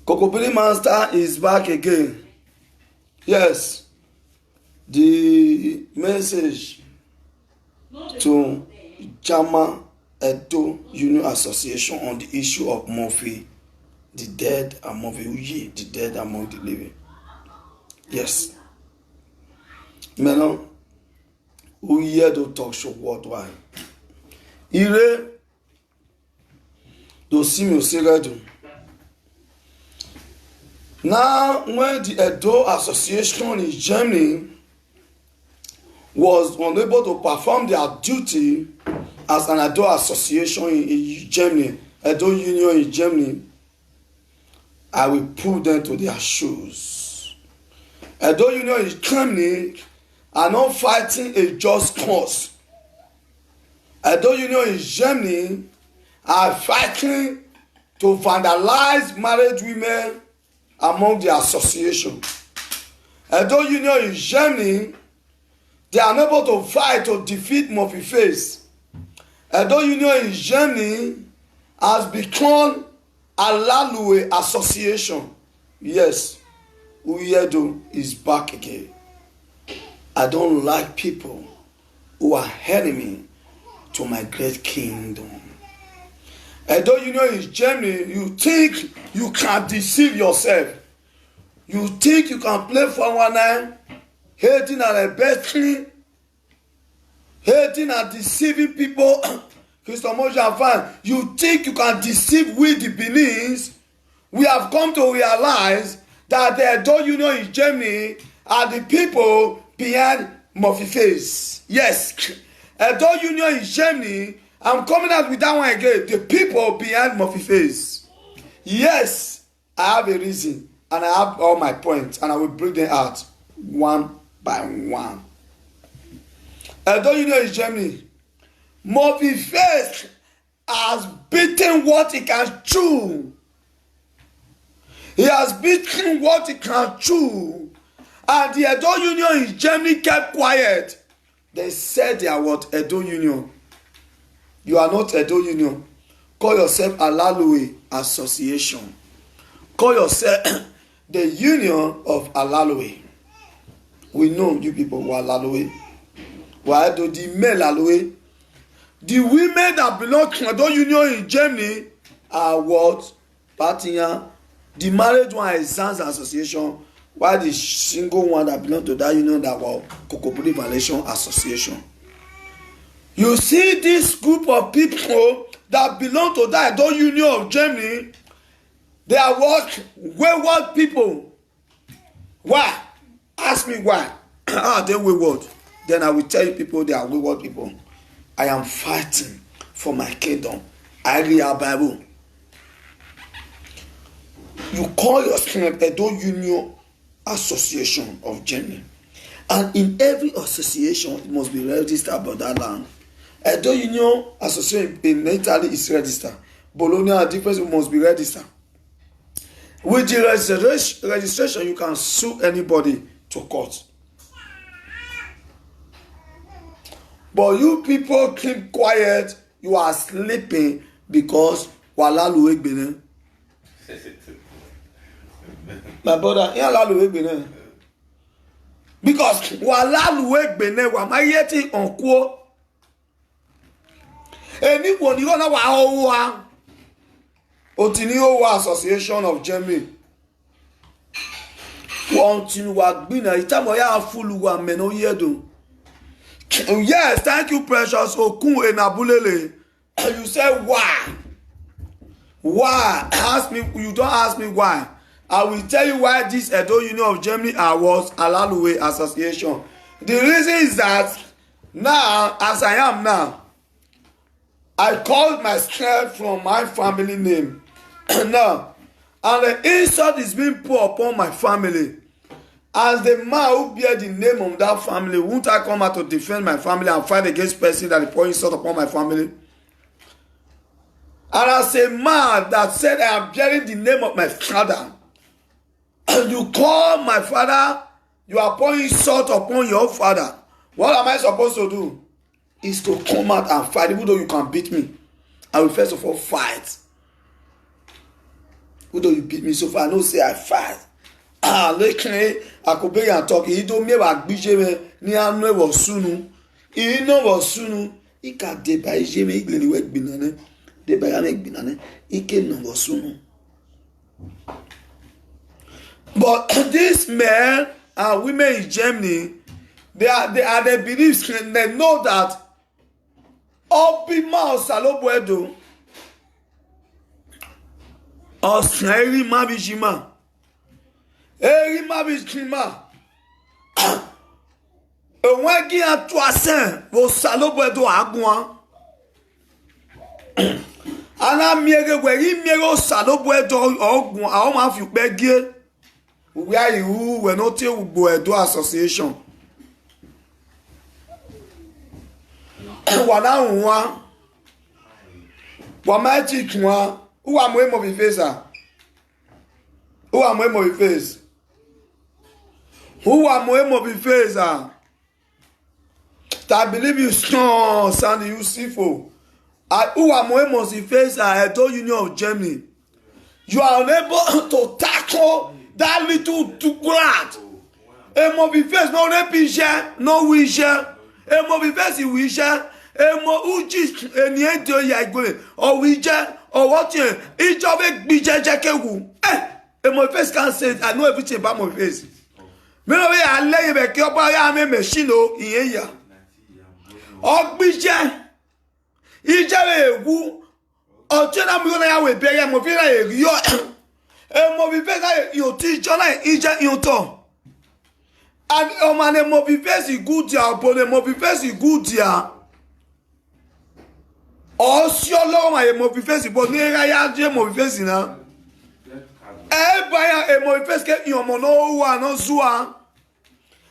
Kokopili Master is back again. Yes, the message to Jama Edo Union Association on the issue of Murphy, the dead and Murphy Uyi, the dead among the living. Yes. Maintenant, Uyi do talk show worldwide. Ire do see me do. Now, when the Edo Association in Germany was unable to perform their duty as an Edo Association in Germany, Edo Union in Germany, I will put them to their shoes. Edo Union in Germany are not fighting a just cause. Edo Union in Germany are fighting to vandalize married women among the association. Edo Union in Germany, they are unable to fight to defeat Murphy Face. Edo Union in Germany has become Alalue Association. Yes, Uyedo is back again. I don't like people who are enemy to my great kingdom. Edo Union in Germany, you think you can deceive yourself. You think you can play 419, hating and abetting, hating and deceiving people. Christopher Mojan, you think you can deceive we the Benin's? We have come to realize that the Edo Union in Germany are the people behind Murphy Face. Yes, Edo Union in Germany, I'm coming out with that one again. The people behind Murphy Face. Yes, I have a reason and I have all my points and I will bring them out one by one. Edo Union in Germany, Murphy Face has beaten what he can chew. He has beaten what he can chew. And the Edo Union in Germany kept quiet. They said they are what? Edo Union. You are not Edo Union. Call yourself Alalue Association. Call yourself the Union of Alalue. We know you people who are Alalue. Why do the male Alalue? The women that belong to Edo Union in Germany are what? Patinya. The married one is Sans Association. While the single one that belong to that union that was Kokopili Violation Association. You see this group of people that belong to that Edo Union of Germany, they are what? Wayward people. Why? Ask me why. How are they wayward? Then I will tell you people they are wayward people. I am fighting for my kingdom. I read our Bible. You call yourself Edo Union Association of Germany. And in every association, it must be registered by that land. Edo Union Association in Italy is registered. Bologna and difference must be registered. With the registration, you can sue anybody to court. But you people keep quiet. You are sleeping because Walalu Egbene. My brother, Walalu Egbene. Because Walalu Egbene, Wamayeti Onko. Anyone you know wa Otinio Association of Germany. Continue wa gbina itamo ya fulu wa meno yedo. Yes, thank you, Precious Okun Enabulele. You say why? Why? Ask me. You don't ask me why. I will tell you why this Edo Union of Germany was Alalue Association. The reason is that now, as I am now, I called myself from my family name. Now, and the insult is being put upon my family. As the man who bear the name of that family, won't I come out to defend my family and fight against person that is pouring insult upon my family? And as a man that said I am bearing the name of my father, and you call my father, you are pouring insult upon your father. What am I supposed to do? Is to come out and fight, even though you can beat me. I will first of all fight. Who do you beat me so far? I know say I fight. Look, I could be and talk. He don't me about BJ ni anu ewo sunu. He no was sunu. He can deba ije me igle ni wek binane. Deba ya mek binane. He can no was sunu. But these men and women in Germany, they believe, they know that Obima Osalobuedo Osnairi Mabijima Eri Mabijima Ewagi Atuasen Osalobuedo Agwan Ana miere weri miere Osalobuedo Ogwan a ma fi pe gie where you were not Ugbo Association. Wana unwa Wamachi Kwa who am we movie face? Who am we movie face? Who am we movie face? I believe you strong, Sandy, you sifo. Who am we movie face? I told Union of Germany. You are unable to tackle that little too glad. A movie face no repisha, no wisha. A movie face you wisha. A mo uji any ento ya gole or wisha or what you each of it be jakewu. A movie face can say I know everything about my face. Me no way I lay back your boy I me machine o in ya. O bija. Ija ewu. O tena mi gonna ya we be ya mo fi na yo. Mo bi pesa yo teacher na ija yo to. And o man mo bi pesa good ya bo mo bi pesa good ya. O si Ọlọ́run ma mo bi pesa bo ni ra ya je mo bi pesa na. Ba ya mo bi pesa ke yo mo no wa no zua.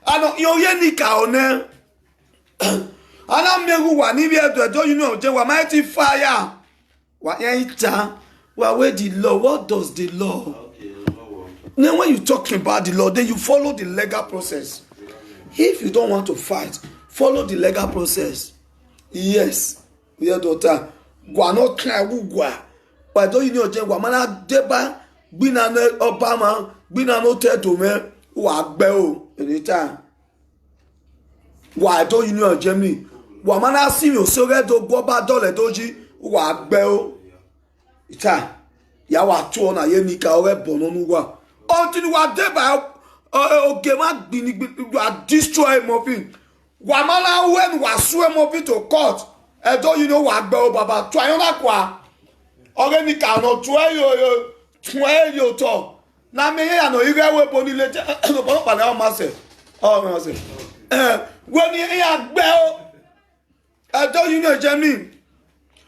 Ano yo ye ni ka one. Ana megu wa ni bi edo you know je wa mighty fire. Wa yan ita. Well, where the law? What does the law? Then when you're talking about the law, then you follow the legal process. If you don't want to fight, follow the legal process. Yes. We are daughter. Gwa no cry gwa. But don't you know Gwa deba bina no Obama bina no teto me wa gbe o anytime. Why don't you know Germany? Gwa mana si mi o sore do gbo ba dole doji wa gbe o. Ita ya wa tu ona ye ni ka ore bono nuwa until wa deba oge ma gbini wa destroy mofin wa mala when wa sue mofin to court e do you know wa gbe o baba tu ayon la kwa ore ni ka no tu yo to na me ya no ire we boni le no bono pa na o ma se when ya gbe o e do you know Germany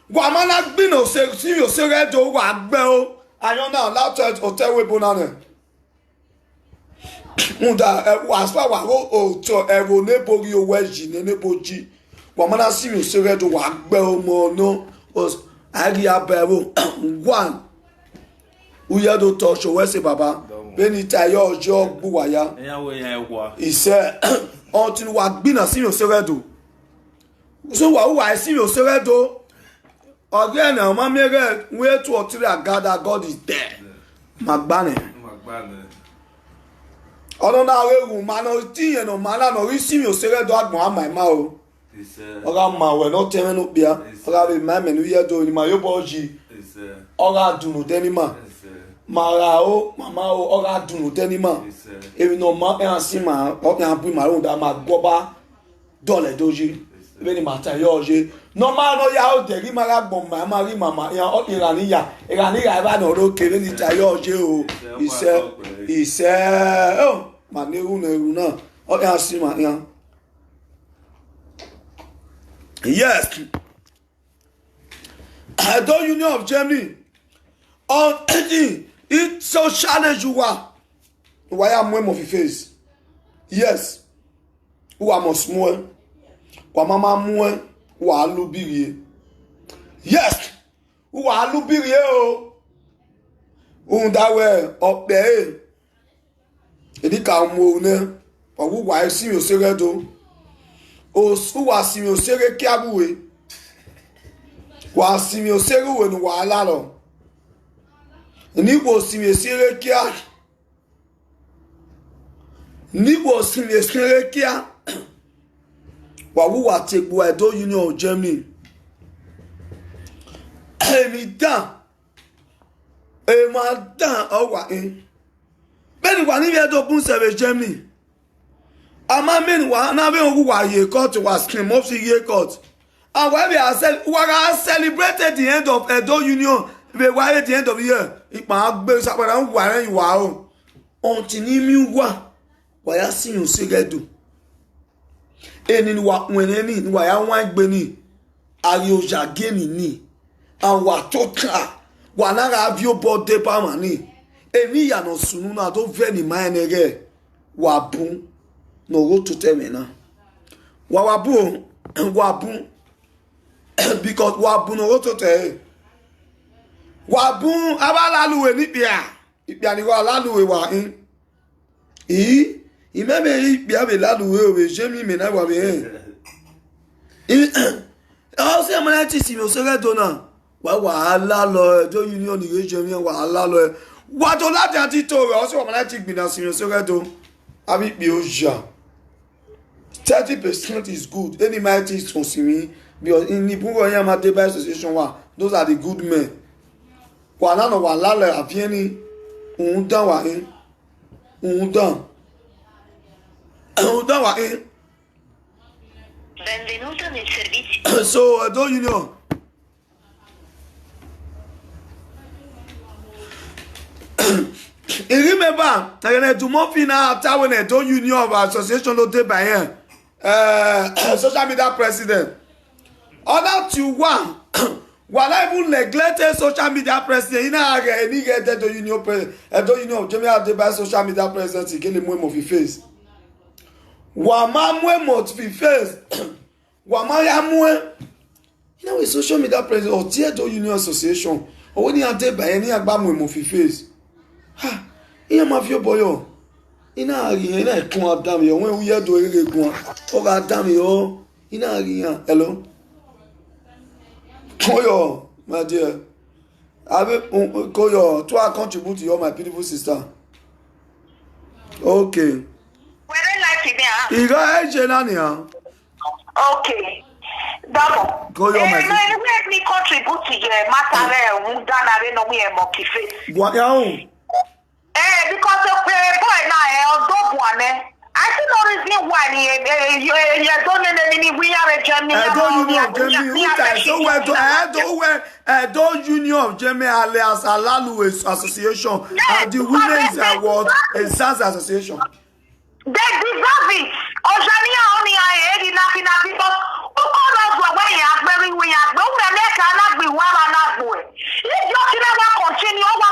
Guamana gbino se si yo se redo wa gbe o ayon na laptop hotel we bonane munda wa spa wa o to ero ne bori o weji ne boji Guamana si yo se redo wa gbe o mo no os ari abero one uya do to so we se baba beni tayo ojo gbuwa ya ise until wa gbina si yo se redo so wa si yo se redo again, my mere way to a God is there. Magbane. Ọ̀nà àwọn man no ti no man no receive your secret dog my mouth. Oga ma we no tell no bia. Oga be my men we do ni ma yo boji. Oga do no denima. Mara o mama o oga do no denima. Ebi no ma e asi ma o yan bu ma ro da ma gboba dole doji. Ebe ni ma ta yo je. Normal no ya o deri mara gbon ma ri mama ya o iraniya ba no ro kere ni ta yo je o ise o ma ne ru na o ya si ma ya yes I don't Union of Germany on it so challenge you wa ya mo fi face yes who am small wa mama mo wa lubirie yes wa lubirie o undawe ope edika mo ne owu wa si mi o sere do o su wa si mi o sere kiabuwe wa si mi o sere we ni wa la lo Ni wo simesire kia. Ni wo simesire kia. Wa wu wa tegbo Edo Union of Germany. Emi dan. E ma dan o wa in. Beni wa ni Edo bun sebe Germany. Ama men wa na be ogu wa ye court wa scream of ye court. And when we are celebrated the end of Edo Union, we were at the end of the year. Ipa agbe sapara wa ran wa o. Until ni mi wa ya sin o segedu. Eni ni wa weneni ni wa ya wan gbe ni. Ari o jageni ni. And wa toka wa na ga bi o bode pa ma ni. Emi ya no sunu na to ve ni ma enege wa bun no go to tell me na. Wa bun wa bun because wabun no to te wabun abalaluwe ni ipia ni wa laluwe wa in imeme ipia be laluwe o be jemi me na wa be o se mo na ti si mo se redo na wa la lo Edo Union ni jemi wa la lo wa to lati anti to o se mo na ti gbin na si mo se redo abi pe o ja 30% is good any mighty is consuming. Because in the book of Yamateba Association, those are the good men. Wanano walale avieni undan wa in undan wa in. Benvenuto nel servizio. So Edo Union. You remember that the month now after when Edo Union of Association no dey by here, social media president. Other to one, while I even neglected social media president, you know, any get Edo Union of Germany by social media president, he get more of his face. Wama mwe mot fi face. Wama ya mwe. You know, a social media president or Edo Union Association, or when you are by any agba mwe mo fi face. Ha, iya ma fi boyo. Ina ari, ina ekun adam yo, when we do ekun. O adam yo, ina ari yan. Hello. Koyo, my dear. Koyo, to contribute to you, my beautiful sister. Okay. Where like it there? Iga ejenania. Okay. Double. Koyo, my sister. No, let me contribute to your matter. Undana no we monkey face. What ya? Because of boy now, dog one. I see no reason why you don't any we are a Germany. Edo Union of Germany. So Edo Union of Germany alias Alalu Association and the Women's Award and SARS Association. They deserve it. Ojania only I had enough because who called us when you are very we are no make cannot be one and not boy. If you never continue over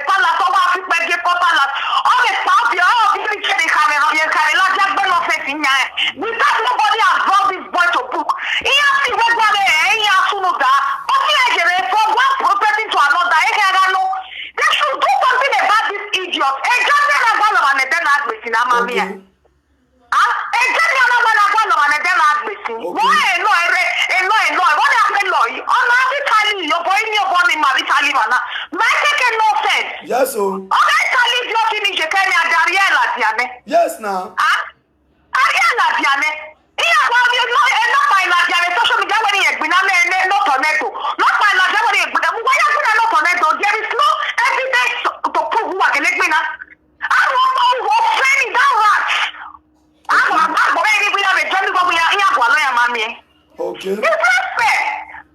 palace over people palace all the stuff you all people the camera just burn off it in there. Without nobody has brought this boy to book. He has to go there he has to know that. But he has from one property to another. He can know. They should do something about this idiot. Okay. Yes, so. Yes, now. Okay. It's not fair.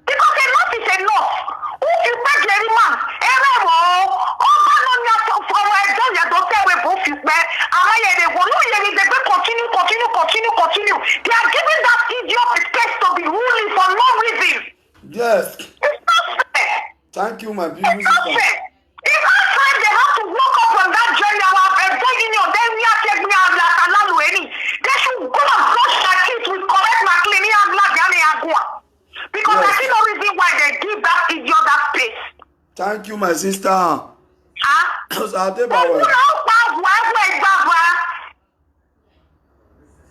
Because enough is enough. Who you beg every man? Every one. Oh, no, for my dog, you don't say we both is bad. They continue. They are giving that idiot a space to be ruling for no reason. Yes. It's not fair. Thank you, my beautiful It's not sister. fair. It's not fair they have to walk up from that journey and then we are taking me out like a land. They should go and brush their teeth with correct McLean and because yes. I see no reason why they give that idiot that space. Thank you, my sister.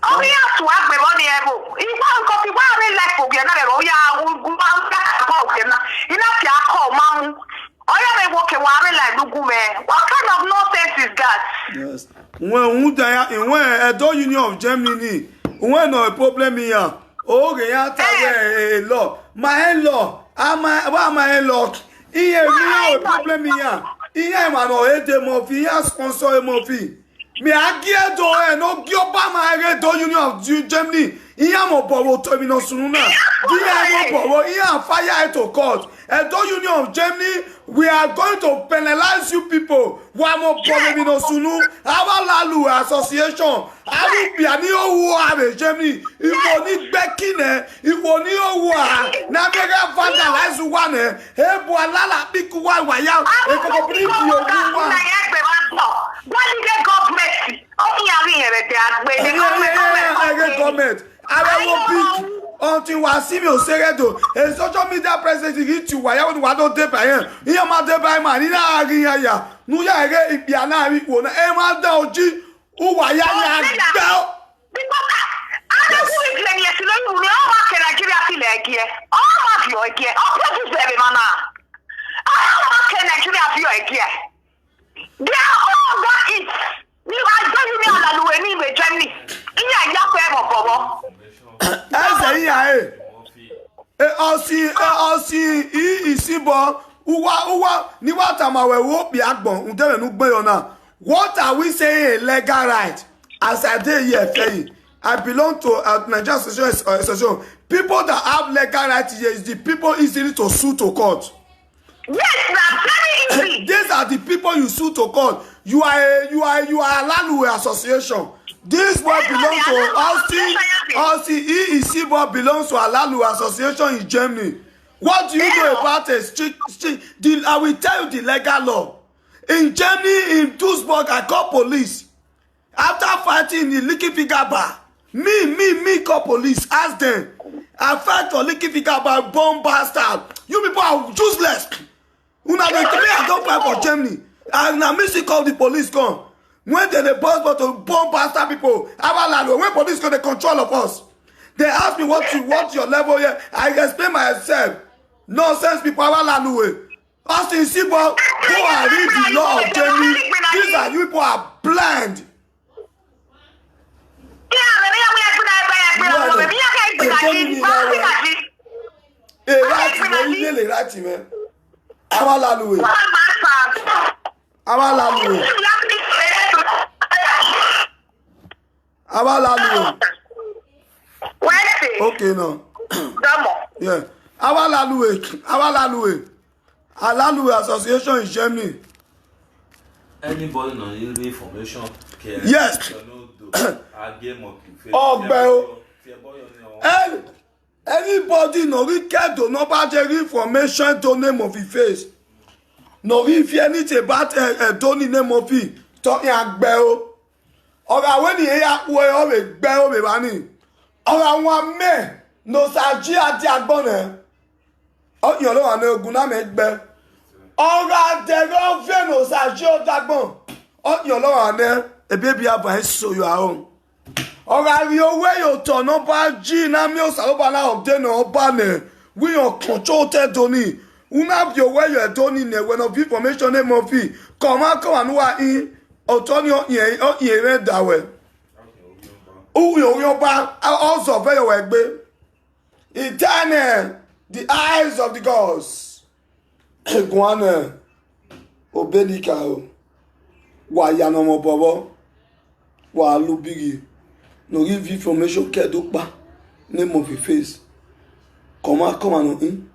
Only have to have the money. If one copy, one like for Gana, oh, yeah, Oya me woke ware like Lugume. What kind of nonsense is that? Yes. When Edo Union of Germany, when no problem here. Okay, ya ta law. My in-law, my in-law. Iye mi no problem here. Iye ma no ede mo fi, ya sponsor mo fi. Me agie do no gi oba ma Edo Union of Germany. Iye mo bowo to mi no sunu na. Iye mo bowo, iye fire it to court. Edo Union of Germany, we are going to penalize you people. Wa mo bowo mi no sunu. Aba lalu association. Abi bi ani owo are Germany. Iwo ni gbekine, iwo ni owo a. Na mega vandalize one. Ebo alala biku wa ya. E ko bring you one. Government. I will be until we see me Oseredo. A social media president hit you. Why would one don't take by him? Here, my day by man. In our area, no, ya get Piana. We won't. Emma Doji. Who are ya? What are we saying a legal right? As I did here, I belong to Nigerian Association. People that have legal rights here is the people easily to sue to court. Yes, very easy. These are the people you sue to court. You are a Lalu association. This boy belongs to Austin EEC boy belongs to Alalu Association in Germany. What do you know about a I will tell you the legal law. In Germany, in Duisburg, I call police. After fighting in Licky Finger Bar, me call police. Ask them. I fight for Licky Finger Bar, bomb bastard. You people are useless. Una dey tell me I don't fight for Germany. And now me see call the police come. When they boss but to bomb bastard people, when police go, they control of us. They ask me what your level here. I explain myself. Nonsense people, Austin Sibo, who are read the law of Germany. These are you people are blind. Okay, no. Yeah. Alalu Association in Germany. Anybody know the information? Yes. Anybody no care to know about the information to name of his face. No if anything about Tony name of it. Talking agbe o. When he hear we always gbe o be bani. One man no saji ati agbon oh, you know, I'm going to make better. Oh, God, they're going to finish. I show that one. Oh, you know, I'm a baby up and so you are home. Oh, God, you way you turn up by G. Now, me also of dinner or banner. We are controlled, Tony. Una your way you are Tony. When of information name of fee. Come and who are in. Oh, Tony, oh, you read that way. Oh, you're back. I also very well, babe. Eternal. The eyes of the gods. Guana. Obelikao. Wa yanomo bobo. Wa lubigi. No give information kedukba. Name of your face. Come on in.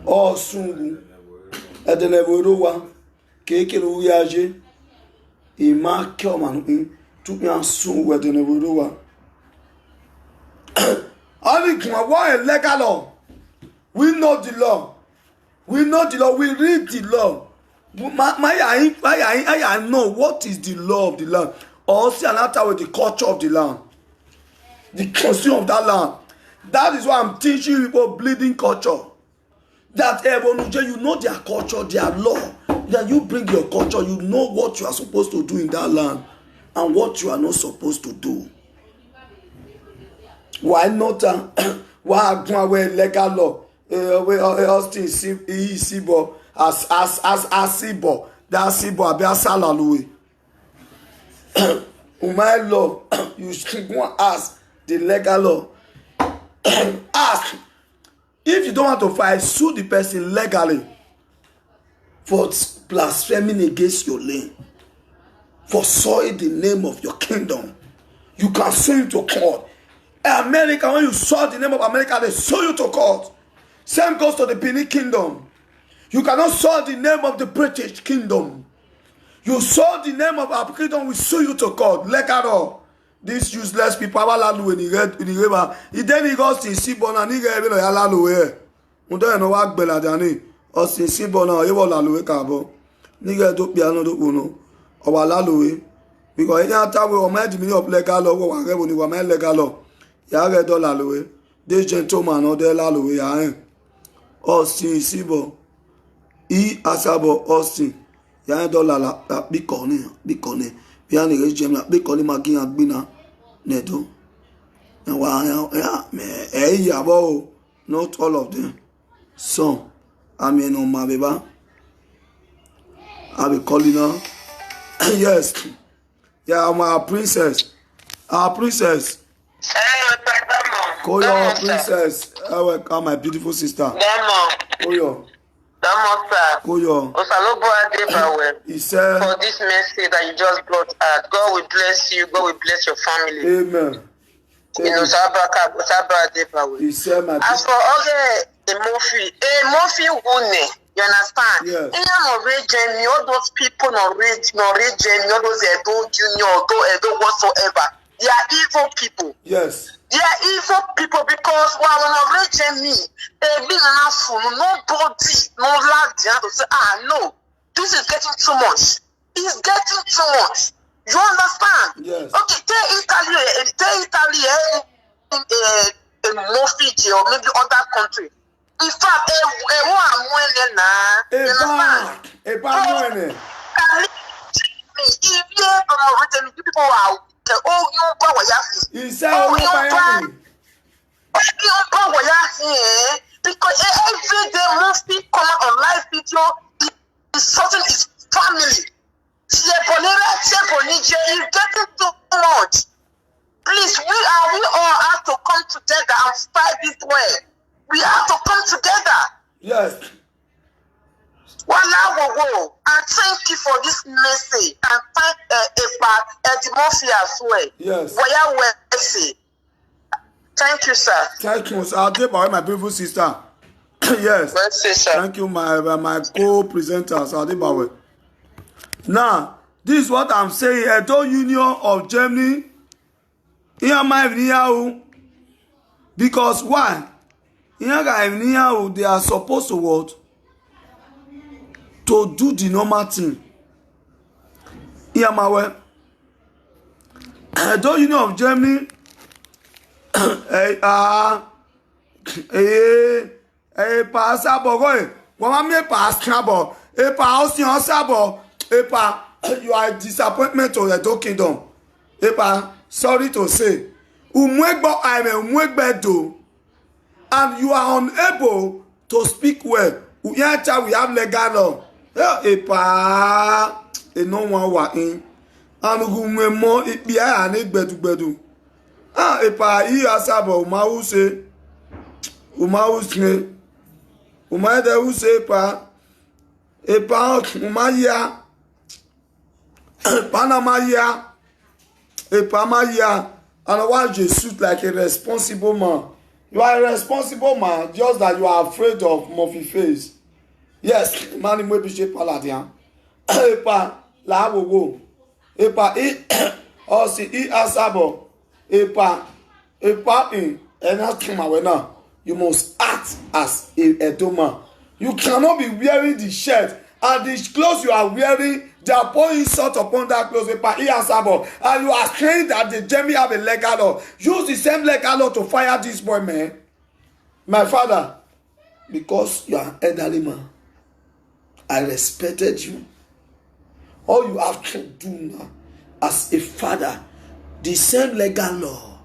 Oh sungu. Edenevorowa. Keke uyaje. Ima come in. Took me a sungu edenevorowa. Only what a legal law. We know the law. We know the law. We read the law. I know what is the law of the land. Or see another with the culture of the land. The consume of that land. That is why I'm teaching people bleeding culture. That you know their culture, their law. That you bring your culture, you know what you are supposed to do in that land and what you are not supposed to do. Why not? Why go away legal law? Austin Sibo as Asibo, that Asibo abi Asalaluwe. My law, you should go and ask the legal law. Ask. If you don't want to fight, sue the person legally for blaspheming against your name, for soiling the name of your kingdom. You can sue him to court. In America, when you soil the name of America, they sue you to court. Same goes to the Benin Kingdom. You cannot soil the name of the British Kingdom. You soil the name of our kingdom, we sue you to court. Legal. These useless people, when he read in the river, he then he goes to Sibona, and he gave it a yalaluwe. Don't know what Beladani, or Sibona, he will allow cabo. Nigga do piano do uno, or alaluwe. Because any time we were made me of legal law, when we were made legal law, Yaga Dolaluwe, this gentleman or the Laluwe, Austin Sibo, Asabo, Austin, Yandola, Bicone. Piano regime like Bicoli Magin and Bina Nedo. And not all of them. So, I mean, on my baby, I'll be calling her. Yes, yeah, I'm our princess. Our princess. Call your princess. Welcome, my beautiful sister. Call your. He said, for this message that you just brought out, God will bless you, God will bless your family. Amen. He said, my as for other Murphy Wune, you understand? Yes. All those people, all those Edo Junior, Edo whatsoever, they are evil people. Yes. They are evil people because while on reaching me, they've been enough nobody, no lad, to say, no, this is getting too much. It's getting too much. You understand? Yes. Okay, tell Italy, Murphy or maybe other country. In fact, people are. He said, because every day Murphy come on live video, he's sorting his family. It's getting too much. Please, we all have to come together and fight this way. We have to come together. Yes. And thank you for this message. And thank Murphy as well. Yes. Thank you, sir. Thank you, sir. I'll take my beautiful sister. Yes. Mercy, sir. Thank you, my co-presenters. I'll take now, this is what I'm saying. Edo Union of Germany. Because why? They are supposed to what? To do the normal thing. Edo Union of Germany. You are a disappointment to the Edo Kingdom. Sorry to say. And you are unable to speak well. We have legal law. No one wa in. And more it be an bedu. Asabo Umause Umade Usepa Umaya Panamaya Epamaya, and why you suit like a responsible man. You are a responsible man, just that you are afraid of Murphy face. Yes, man may be shape paladian. Epa la wo. Epa osi asabo. Epa in and you must act as a doma. You cannot be wearing the shirt and the clothes you are wearing. They are pouring salt upon that clothes. And you are saying that the Germany have a legal law. Use the same legal law to fire this boy, man. My father, because you are an elderly man, I respected you. All you have to do now, as a father, the same legal law,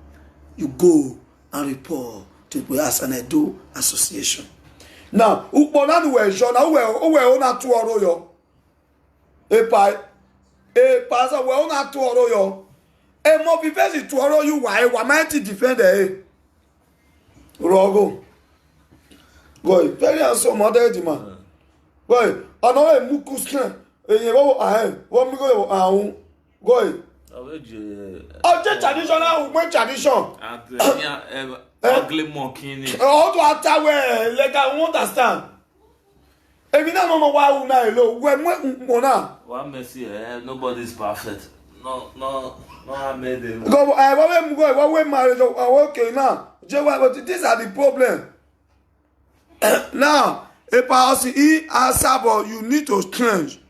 you go and report to as an Edo association. Now, ukponanu we jona uwe ona tu oro yo. Epa so we ona tu oro yo. E mo fi face tu oro you wa mighty defender Rogo. Boy, very handsome mother di man. Boy, ono e muku scan. Eyin wo mi go ahun. Boy. Oje traditional we tradition. Ugly monkey. How to attawe like I understand. Ebi na no wa wu na elo we mo na. One mercy, nobody is perfect. No, I made it. Go we marriage okay now. But these are the problem. Now, if I see Asabo, you need to change.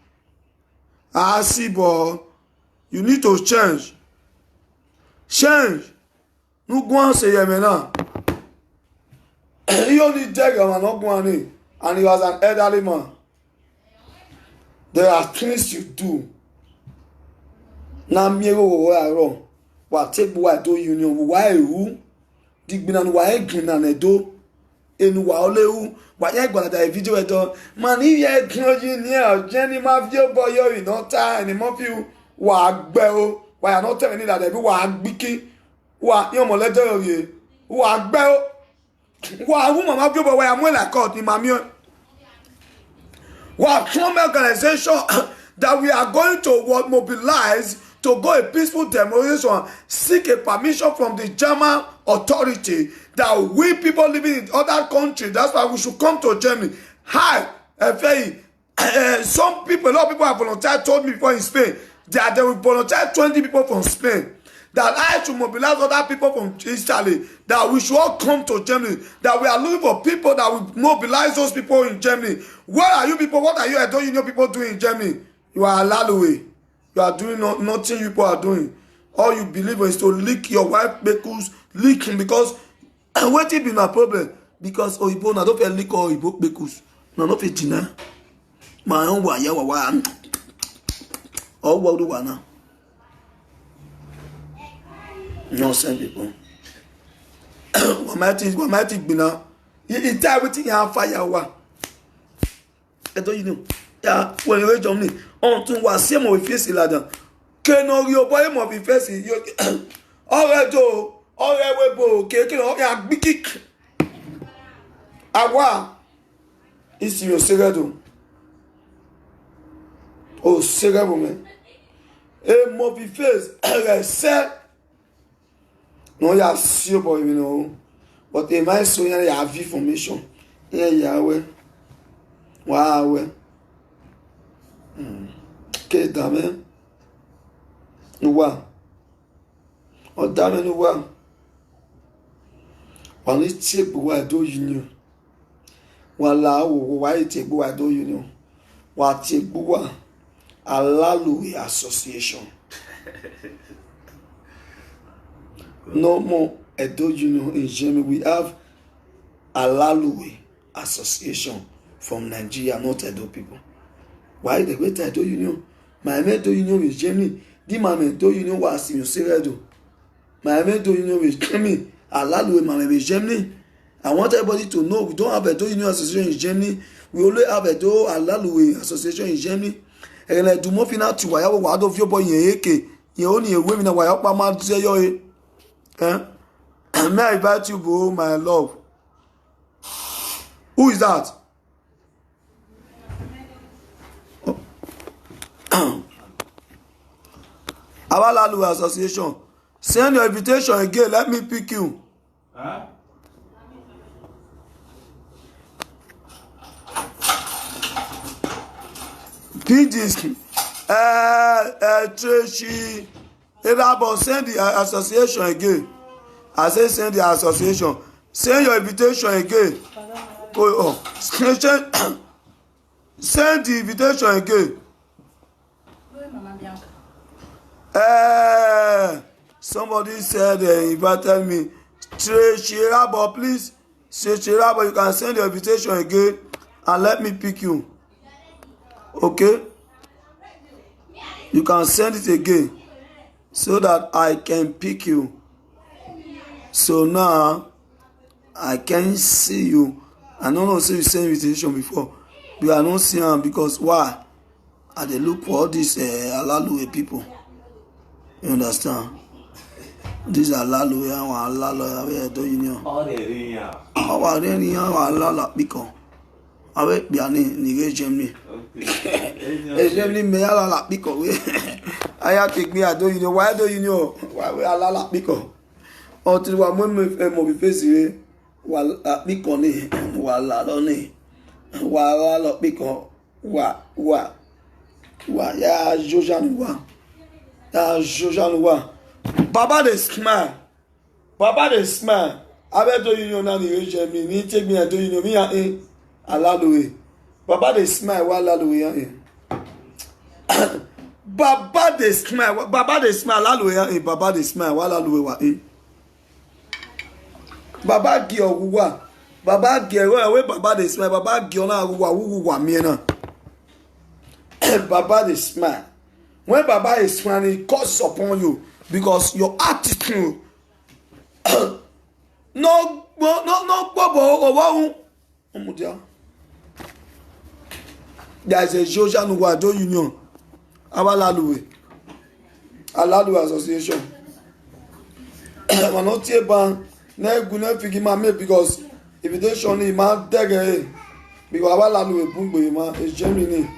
Asibo, you need to change. Change. No go and say now. He only take a man not going, and he was an elderly man. There are things you do. Now me go where I wrong. What take boy do union? Why who? Digbina no why grina na do. Enu wa olewu. Why you gonna die video edo? Man, if you technology near Jenny ma video boy you no time and mo fi wa gbe o. Why you not telling me that every wa gbiki. Wa yo mo ledo ye. Wa gbe o. Wa wu mama video boy why am like court ni mami o. Wa from organization that we are going to mobilize to go a peaceful demonstration, seek a permission from the German authority that we people living in other countries, that's why we should come to Germany. Hi, some people, a lot of people have volunteered, told me before in Spain, that they will volunteer 20 people from Spain, that I should mobilize other people from Italy, that we should all come to Germany, that we are looking for people that will mobilize those people in Germany. Where are you people? What are you Edo Union people doing in Germany? You are Alaluwe. You are doing nothing you people are doing. All you believe is to lick your wife bekus, lick him because what it be my problem? Because Oyibo na don't feel lick Oyibo bekus. Na no fit deny. My own wa ya wa. All what do now? Nonsense people. What might it be now? It die with your fire wa. I don't you know. Yeah, when you Germany, on to was same of face ladan. Can no your boy mo fi face you. Alright o, alright we bo keke o ya gbiki. Awa. Is your segado. Oh, segado me. E mo fi face say no ya see boy you know. But e my so ya have information. Yeah, Yahweh. Wow. Que dame nuwa o dame nuwa wani ti egbo do union wala wo wa ti egbo do union wa ti egbo Alaluwe association no more Edo Union in Germany. We have Alaluwe association from Nigeria, not Edo people. Why the great Edo Union? My Edo Union is Germany. The my Edo Union was in Seredo. My Edo Union is Germany. Alaluwe my is Germany. I want everybody to know we don't have Edo Union association in Germany. We only have Edo Alaluwe association in Germany. And I do more final to why I want of your boy Yeke. You only a women and why up my mouth say yo. May I invite you, bro, my love? Who is that? Alaluwe association. Send your invitation again. Let me pick you. Huh? Pick this. Tracy. About send the association again. I say send the association. Send your invitation again. Send the invitation again. Somebody said they invited me. Shirabo, please. Shirabo, you can send your invitation again and let me pick you. Okay? You can send it again so that I can pick you. So now I can see you. I don't know say you send invitation before, but I don't see am because why? I dey look for all these Alaluwe people. You understand? These Alaluwe and Alalo wey do union. Our area Alala because awe biane ni re Germany. Okay. Germany me Alala because we aya take me ado union. Why do union? Why we Alala because? Until wa mo be face re wa because ni wa lalo ni. Wa lalo because wa ya Jojanuwa. Ya Jojanuwa. Baba dey smile. Baba dey smile. Abe to union na ni re Germany. Ni take me ado union. Me ya Alaluwe. Baba dey smile while Alaluwe ya Baba dey smile. Baba dey smile. Alaluwe ya Baba dey smile while Alaluwe wa Baba gi owuwa. Baba gi we Baba dey smile. Baba gi ona owuwa wuwa mi na. Baba dey smile. When Baba is smiling, it costs upon you because your attitude no bobo omudia. There is a Jojanuwa do union. Alaluwe association. Manotie ban na guna figi ma me because invitation ni ma dege because Alaluwe bungbe ma is Germany.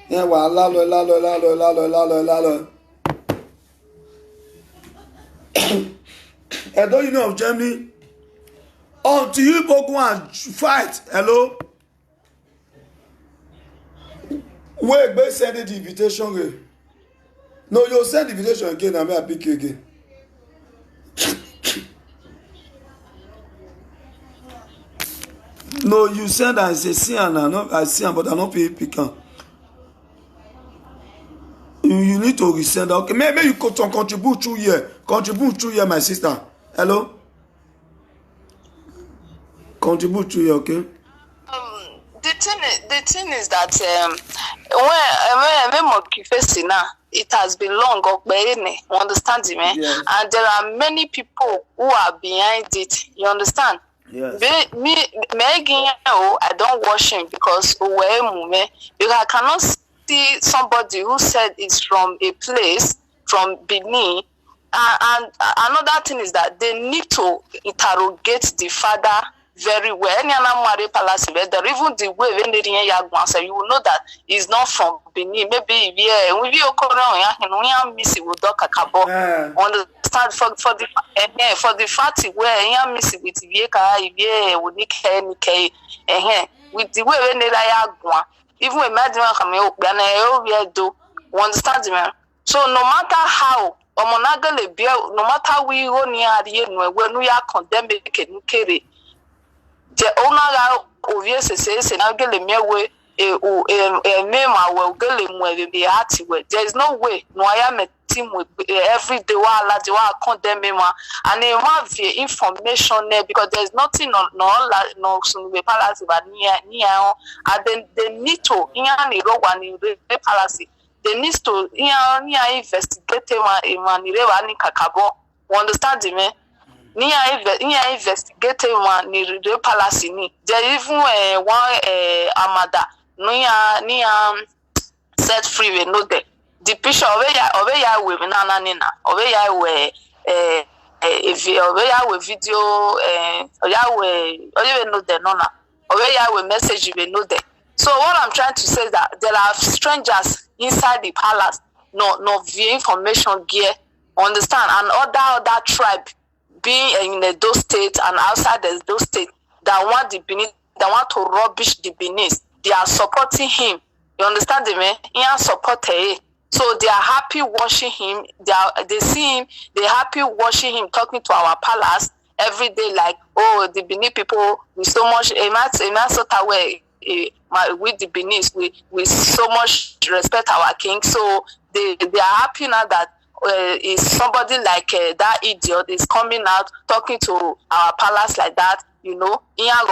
Yeah, wa lalo. Edo union of Germany. Until you both go and fight, hello. Wait, but send the invitation again. No, you send the invitation again, I may pick you again. No, you send and say, see, and I see, but I don't pick up. You need to resend. Okay, maybe you could contribute through here. Contribute through here, my sister. Hello? Contribute through here, okay? The thing is that when it has been long, you understand me? Yes. And there are many people who are behind it. You understand? Yes. I don't watch him because I cannot see somebody who said it's from a place from Benin. And another thing is that they need to interrogate the father very well. Even the way you will know that he's not from Benin. Maybe understand for the fact where with the way even imagine understand me. So no matter how no matter we when we are condemned the owner obviously says and I'll get a mere way there is no way no I am a team with every day while condemn him and they have the information there because there's nothing no palace but near and then they need to palace they need to investigate understand me investigate one the palace ni there even one amada set free we know the picture of ya we na nina of ya we if ya we video ya we know the nona of ya we message we know the. So what I'm trying to say is that there are strangers inside the palace no via information gear understand and other tribe being in those states and outside those states that want the Benin, that want to rubbish the Benin, they are supporting him. You understand me? He are supporting. So they are happy watching him. They see him. They happy watching him talking to our palace every day. Like, oh, the Benin people with so much. With the Benin, we so much respect our king. So they are happy now that. Is somebody like that idiot is coming out talking to our palace like that, you know, and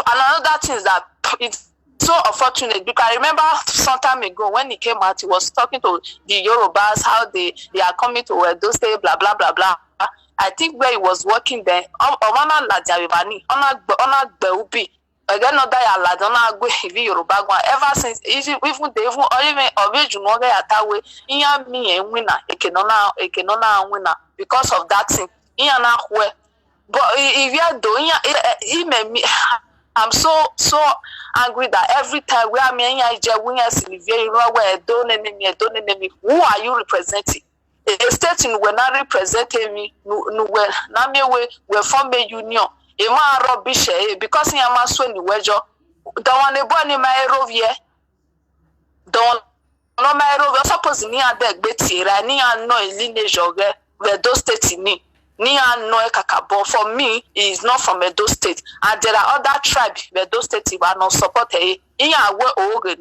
another thing is that it's so unfortunate because I remember some time ago when he came out, he was talking to the Yorubas how they are coming to those days, blah blah blah blah, I think where he was working there, Omana Lajaribani, Ona Beubi, again, not that Ladona go heavy Yoruba, ever since, even they even, or even, or you know, they that way, Ian me a winner, a canona winner, because of that thing. Ian, where, but if you are doing it, I'm so angry that every time we are me who are you representing? A state in when not representing me, we form a union. A man rubbish because he am a swing the wedge. Don't want a bunny my rovie. Don't know my rovie. Suppose near the Betty, Rania no lineage where those states in me. Nia no kakabo for me is not from Edo State, and there are other tribes where those states are not supported. Iya we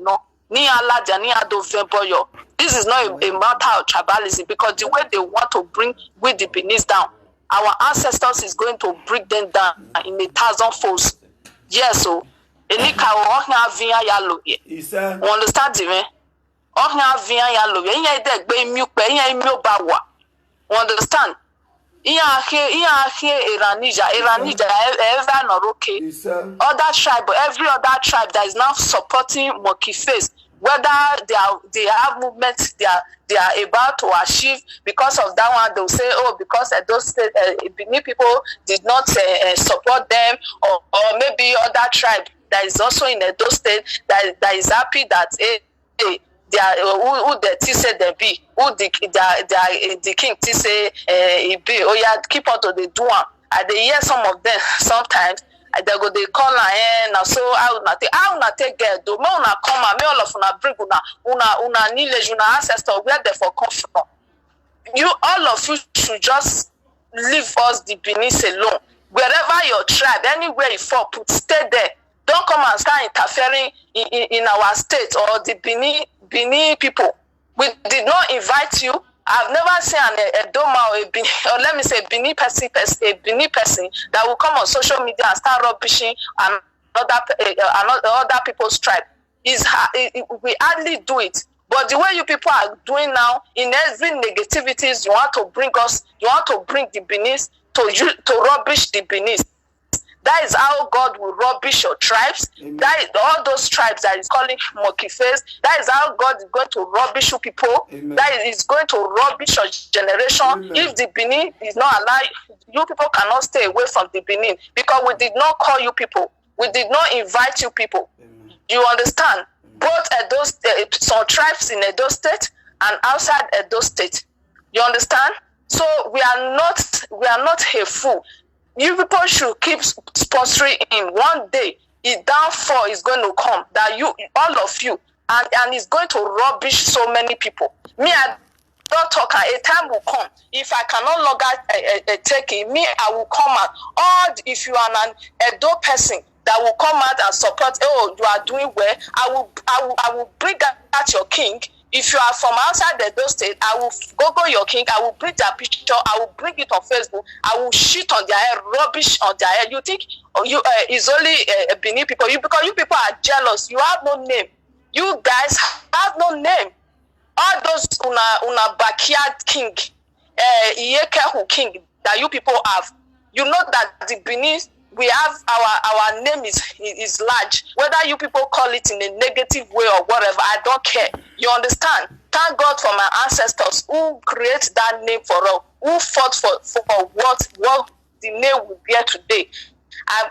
no Nia Laja Nia do Vemboyo. This is not a matter of tribalism because the way they want to bring with the Benin down, our ancestors is going to bring them down in 1,000 folds. Yes, so Elika ohna via yalo. You understand me? Ohna via yalo. Iya de gbe mi pe iya mi obawa. You understand? Iya here Iranija ever not okay. Other tribe, every other tribe that is now supporting Monkey Face, whether they have movements they are about to achieve because of that one, they'll say, oh, because those Benin people did not support them, or maybe other tribe that is also in Edo State that is happy that they are who the T say they be, who the king T say he be. Oh yeah, keep out of the do one. I they hear some of them sometimes. They go they call now so I will not take girl do. Me una come and me all of una bring una knowledge una ancestor where they for come from. You all of you should just leave us the Benin alone. Wherever your tribe, anywhere you fall, stay there. Don't come and start interfering in our state or the Benin people. We did not invite you. I've never seen a Doma or let me say a Benin person that will come on social media and start rubbishing other people's tribe. We hardly do it. But the way you people are doing now, in every negativities, you want to bring the Benin to rubbish the Benin. That is how God will rubbish your tribes. Amen. That is all those tribes that is calling monkey face. That is how God is going to rubbish you people. Amen. That is going to rubbish your generation. Amen. If the Benin is not alive, you people cannot stay away from the Benin because we did not call you people. We did not invite you people. Amen. You understand? Both some tribes in Edo State and outside Edo State. You understand? So we are not hateful. You people should keep sponsoring him. One day, his downfall is going to come. That you, all of you, and it's going to rubbish so many people. Me, I don't talk. A time will come. If I cannot longer take it, me, I will come out. Or if you are an Edo person that will come out and support. Oh, you are doing well. I will bring out your king. If you are from outside the Edo State, I will go your king. I will bring their picture. I will bring it on Facebook. I will shit on their head, rubbish on their head. You think it's only Benin people? Because you people are jealous. You have no name. You guys have no name. All those una backyard king, Iyekehu king that you people have. You know that the Benin, we have our name is large. Whether you people call it in a negative way or whatever, I don't care. You understand? Thank God for my ancestors who create that name for us, who fought for what the name will bear today. I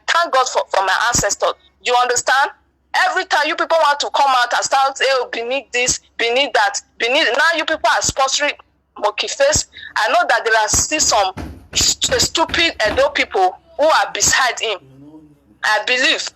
thank God for my ancestors. You understand? Every time you people want to come out and start, oh, beneath this, beneath that, beneath now you people are sponsoring monkey face. I know that there are still some stupid Edo people who are beside him. I believe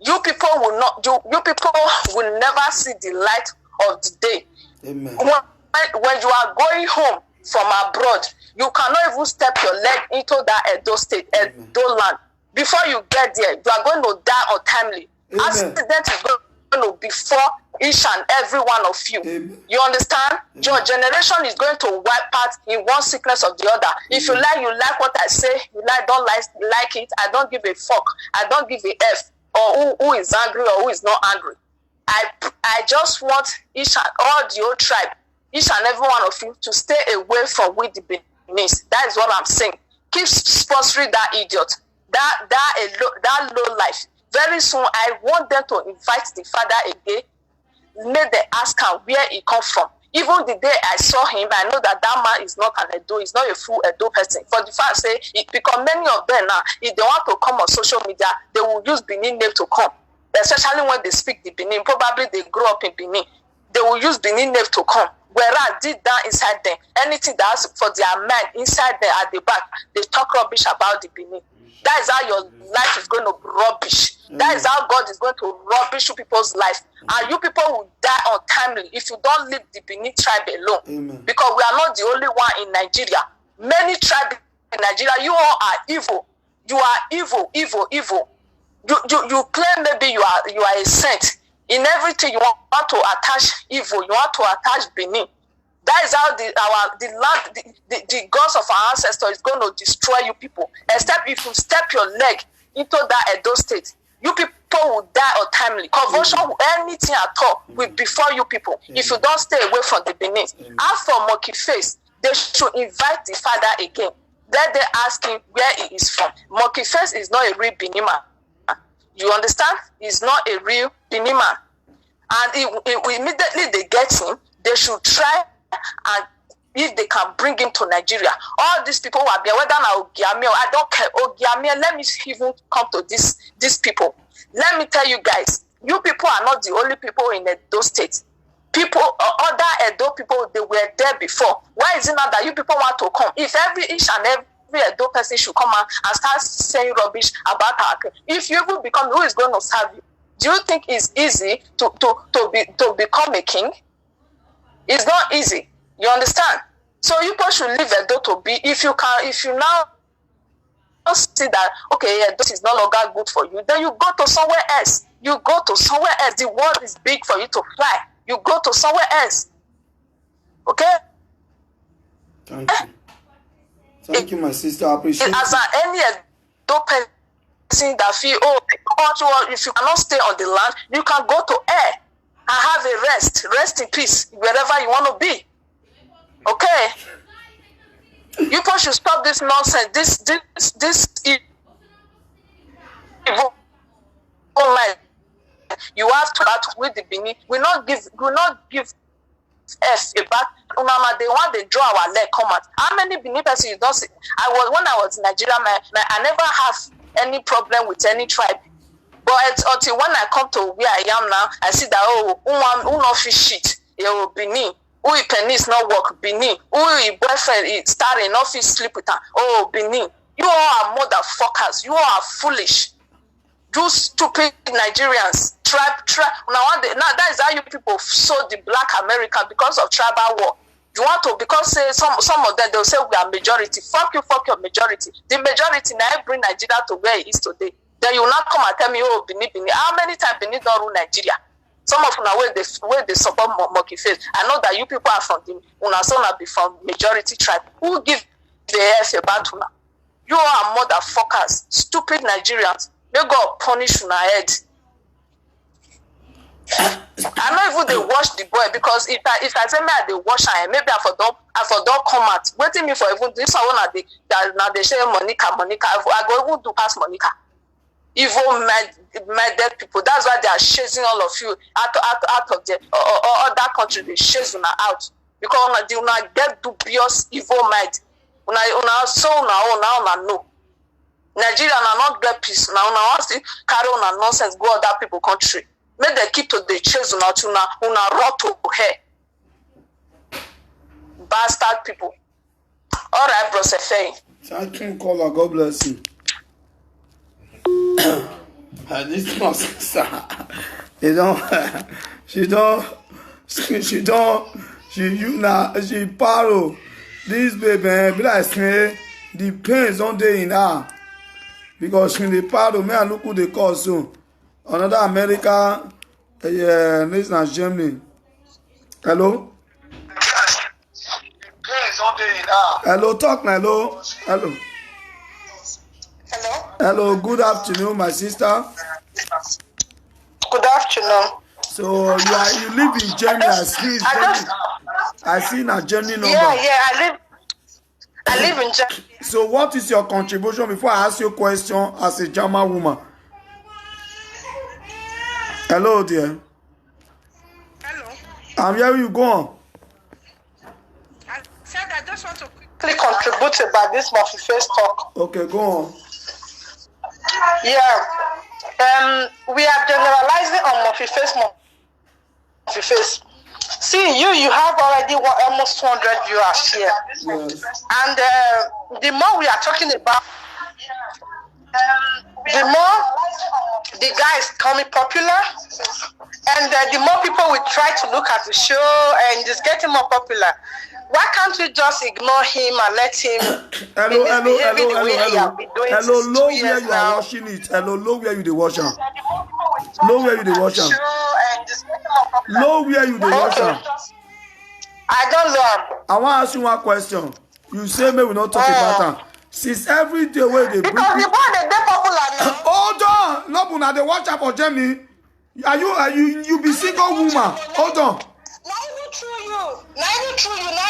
you people will not. You people will never see the light of the day. Amen. When you are going home from abroad, you cannot even step your leg into that Edo State, Edo land. Before you get there, you are going to die untimely. Amen. Accident is going to before each and every one of you. Amen. You understand? Amen. Your generation is going to wipe out in one sickness or the other. Amen. If you like what I say, you don't like it, I don't give a fuck. I don't give a F or who is angry or who is not angry. I just want each and all the old tribe, each and every one of you to stay away from with the Beninese. That is what I'm saying. Keep sponsoring that idiot, that low life. Very soon, I want them to invite the father again. Make them ask him where he come from. Even the day I saw him, I know that man is not an Edo, he's not a full Edo person. For the fact say, because many of them now, if they want to come on social media, they will use Benin name to come. Especially when they speak the Benin, probably they grew up in Benin. They will use Benin name to come. Whereas deep down inside them, anything that's for their mind inside there at the back, they talk rubbish about the Benin. That is how your life is going to be rubbish. That is how God is going to rubbish you people's life. And you people will die untimely if you don't leave the Benin tribe alone. Amen. Because we are not the only one in Nigeria. Many tribes in Nigeria, you all are evil. You are evil. You claim maybe you are a saint. In everything you want to attach evil, you want to attach Benin. That is how the gods of our ancestors is going to destroy you people. Except if you step your leg into that Edo state, you people will die untimely. Conversion, anything at all, will before you people. If you don't stay away from the Benin. As for Monkey Face, they should invite the father again. Let them ask him where he is from. Monkey Face is not a real Benin man. You understand? He's not a real Benin man. And immediately they get him, they should try and if they can bring him to Nigeria. All these people who are there, whether now Ogiamio, I don't care. Ogiamio, let me even come to these people. Let me tell you guys, you people are not the only people in Edo State. People, other Edo people, they were there before. Why is it not that you people want to come? If each and every Edo person should come out and start saying rubbish about our country, if you will become, who is going to serve you? Do you think it's easy to become a king? It's not easy. You understand? So you people should leave Edo to be. If you now see that okay, Edo is no longer good for you, then you go to somewhere else. You go to somewhere else. The world is big for you to fly. You go to somewhere else. Okay? Thank you. Thank you, my sister. I appreciate it. As any Edo person that feel, if you cannot stay on the land, you can go to air and have a rest in peace, wherever you want to be. Okay? You people should stop this nonsense, this evil life. You have to act with the Benin. We not give F about they want to draw our leg come out. How many Benin persons you don't see? When I was in Nigeria, I never have any problem with any tribe. But until when I come to where I am now, I see that who not fish shit, Benin. Who pennies not work, Benin. Who boyfriend is starting not fish sleep with her, Benin. You all are motherfuckers. You all are foolish. You stupid Nigerians. Tribe. Now that is how you people sold the black America because of tribal war. You want to, because some of them, they'll say we are majority. Fuck your majority. The majority now bring Nigeria to where it is today. Then you will not come and tell me, Benin. How many times Benin don't rule Nigeria? Some of them where they support Monkey Face. I know that you people are from the Unasona be from majority tribe. Who give the F about Una? You are motherfuckers, stupid Nigerians. May God punish Una head. I know if they wash the boy, because if I say me I they wash him, maybe I for don't come out. Waiting me for even this one now they say Monica. I go even do pass Monica. Evil mad people. That's why they are chasing all of you out of the other country. They chase you out because they will not get dubious evil mind. Una so now no. Nigeria not get peace. Now wants to carry on nonsense go other people country. Make them keep to the chase una rot to hair. Bastard people. All right, bro, Sefei. Thank you, caller. God bless you. This is my sister. She paro. This baby, be like say the pains on day in her. Because she the paro, me I look who they call soon. Another America, this is Germany. Hello? Hello, talk now. Hello. Hello. Hello, good afternoon, my sister. Good afternoon. So you live in Germany. I see na Germany number. Yeah, I live in Germany. So what is your contribution before I ask you a question as a German woman? Hello, dear. Hello. I'm hearing you. Go on. I said I just want to quickly contribute about this Murphy Face talk. Okay, go on. Yeah. We are generalizing on Murphy Face. See, you have already almost 200 viewers here. Yes. And the more we are talking about, the more the guy is becoming popular, and the more people will try to look at the show, and it's getting more popular. Why can't we just ignore him and let him Hello, low where you are watching it. Hello, low where you dey watch am. Low where you dey watch am. Low where you dey watch am. I don't know. I wan ask you one question. You say make we not talk about am. Since every day wey they bring because the boy dey popular now. Hold on, no, but now they watch out for Germany. Are you be single woman? Hold on. Now even through you, now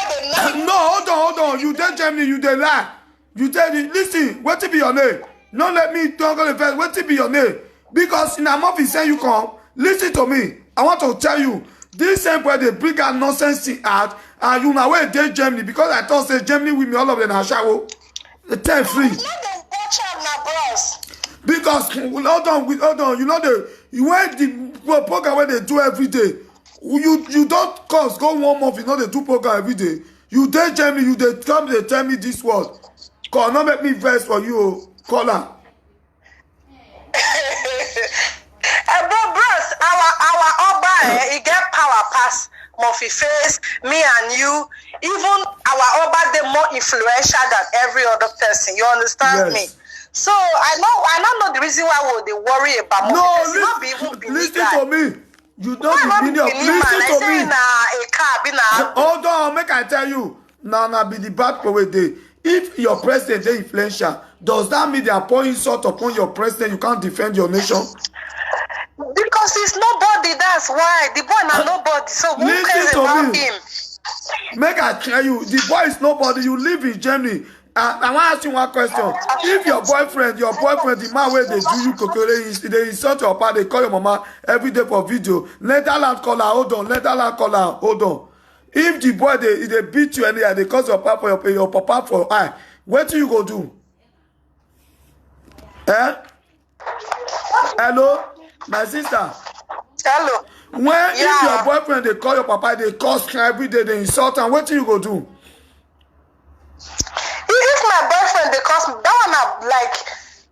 they know. No, hold on. You dey Germany, you dey lie. You tell me, listen, what be your name? No, let me talk on the first. What be your name? Because in a month he say you come. Listen to me. I want to tell you, this same boy they bring out nonsense out, and you know where they Germany because I thought say Germany with me all of them are shower. The 10 free. Because hold on, you know the when the program where they do every day, you don't cause go 1 month, you know they do program every day. You dey Germany, you dey come they tell me this word. Call not make me verse for you, call her. Bros, our Oba, he get power pass Murphy Face, me and you. Even our Oba, they more influential than every other person. You understand me? So I don't know the reason why they worry about Murphy Face. Listen to me. You don't be listen to me. Hold on, make I tell you. Now be the bad way day. If your president is influential, does that mean they are pouring insult upon your president? You can't defend your nation. Because he's nobody, that's why. The boy is nobody, so who cares about him? Make I tell you, the boy is nobody. You live in Germany. I want to ask you one question. If your boyfriend, the man where they do you kokore, they insult your papa, they call your mama every day for video. Netherlands call her, hold on. If the boy, they beat you anyhow, they cause your papa for your papa for eye, what do you go do? Eh? Hello? My sister. Hello. If your boyfriend they call your papa, they curse every day, they insult and what do you go do? If my boyfriend they curse me, that one like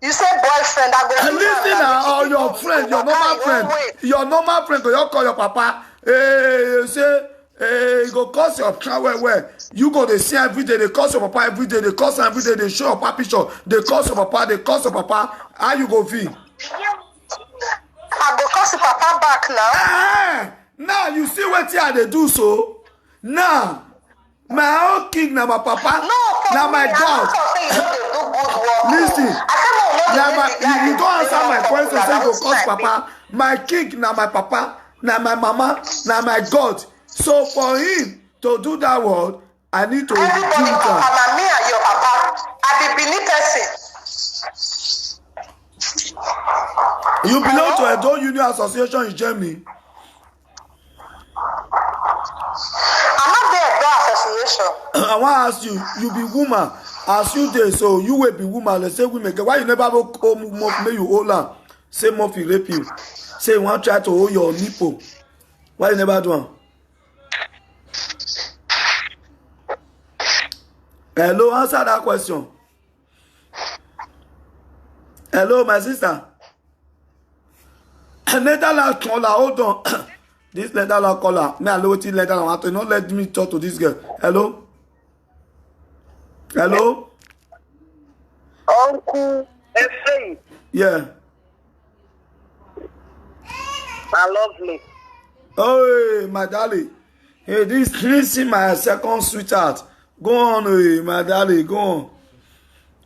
you say boyfriend, I go. Listen now, your friend, your normal friend, go you call your papa. You say, you go curse your child where you go they see every day, they curse your papa every day, they curse every day, they show your papa picture, they curse your papa, how you go feel? I go call the papa back now. Now you see what they do so. Now my own king na my papa. Now my God. Listen. You don't answer my question. Say you go call papa. My king na my papa. Na my mama. Na my God. So for him to do that word, I need to do it. Papa, me and your papa. I be beneath person. You belong to Edo Union Association in Germany. I'm not there Edo Association. I want to ask you, you be woman, as you dey, so you will be woman. Let's say women, why you never go home, make you hold her? Say Murphy rape you. Say you want to try to hold your nipple. Why you never do it? Hello, answer that question. Hello, my sister. Netherlands caller, hold on. This Netherlands caller, me allow it Netherlands. Want to not let me talk to this girl. Hello. Uncle Efe. Yeah. My lovely. Oh, my darling. Hey, this is my second sweetheart. Go on, hey, my darling. Go on.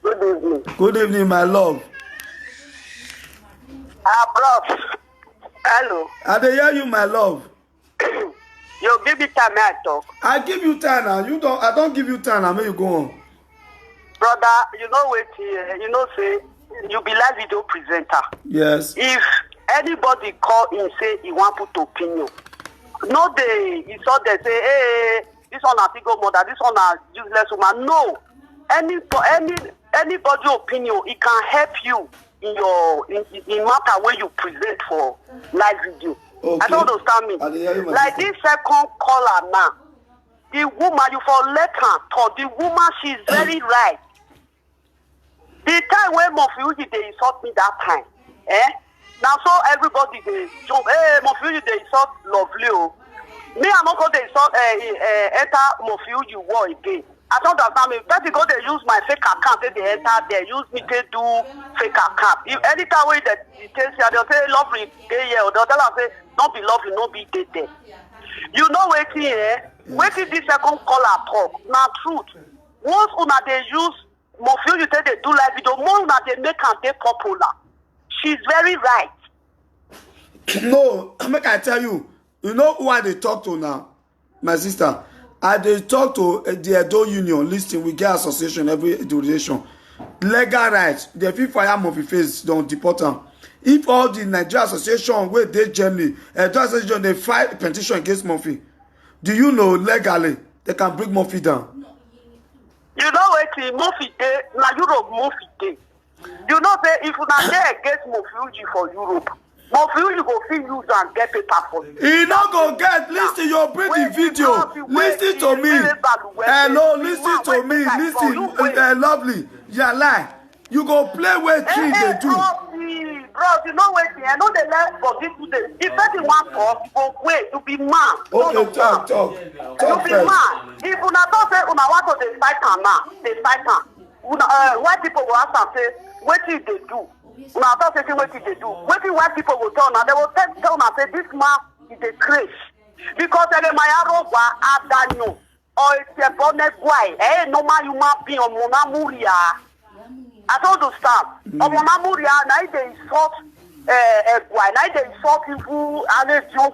Good evening. Good evening, my love. Bro. Hello. I dey hear you, my love. Yo, So give me time, may I talk? I give you time now. You don't. I don't give you time now. May you go on. Brother, you know what? You know, say you be live video presenter. Yes. If anybody call and say he want put opinion, no day he saw they say, hey, this one a single mother, this one a useless woman. No, anybody opinion, it can help you in your in matter where you present for live video. Okay. I don't understand me. Like sister. this second caller now, the woman you for let her talk. The woman, she's very right. The time when Mofiuji they insult me that time, now so everybody they jump. Hey, Mofiuji they insult Lovely. Oh. Me, I'm not going to insult enter Mofiuji war again. I don't understand me. That's because they use my fake account. They enter, they use me to do fake account. If anytime we they say they'll say Lovely day here, or they'll say not be Lovely, no be day there. You know waiting here. Waiting this second caller talk. Now truth. Once una they use Mofiuji say they do live video, more una they make her they popular. She's very right. No, make I tell you. You know who I they talk to now, my sister. I they talk to the Edo Union. Listen, we get association every duration. Legal rights. The fee fire Mofi face don't deport them. If all the Nigeria Association where they Germany, Edo Association they file petition against Mofi, do you know legally they can bring Mofi down? You know what? Mofi day, na Europe Mofi day. You know that if you not there against Mofiuji for Europe, Mofiuji go fit use and get paper for you. He not go get. Listen, you bring the video. Listen to me. Hello, listen to me. Listen, lovely. Yeah, lie. You go play where tree they do. Bro, you know what? I know they learn for this today. If anyone for you go wait, you be man. Okay, talk You be first. man. If una don't say una want to dey fight am now, dey fight am. White people will ask and say, what did they do? Una don't say what did they do? What did white people will tell now? They will tell una say this man is a craze. Because my arrow Adanyo or it's a bonnet guy. No man you might be on Monamuria. I don't understand. On Monamuria, now they insult guy. Now they insult people. Ale Jowe,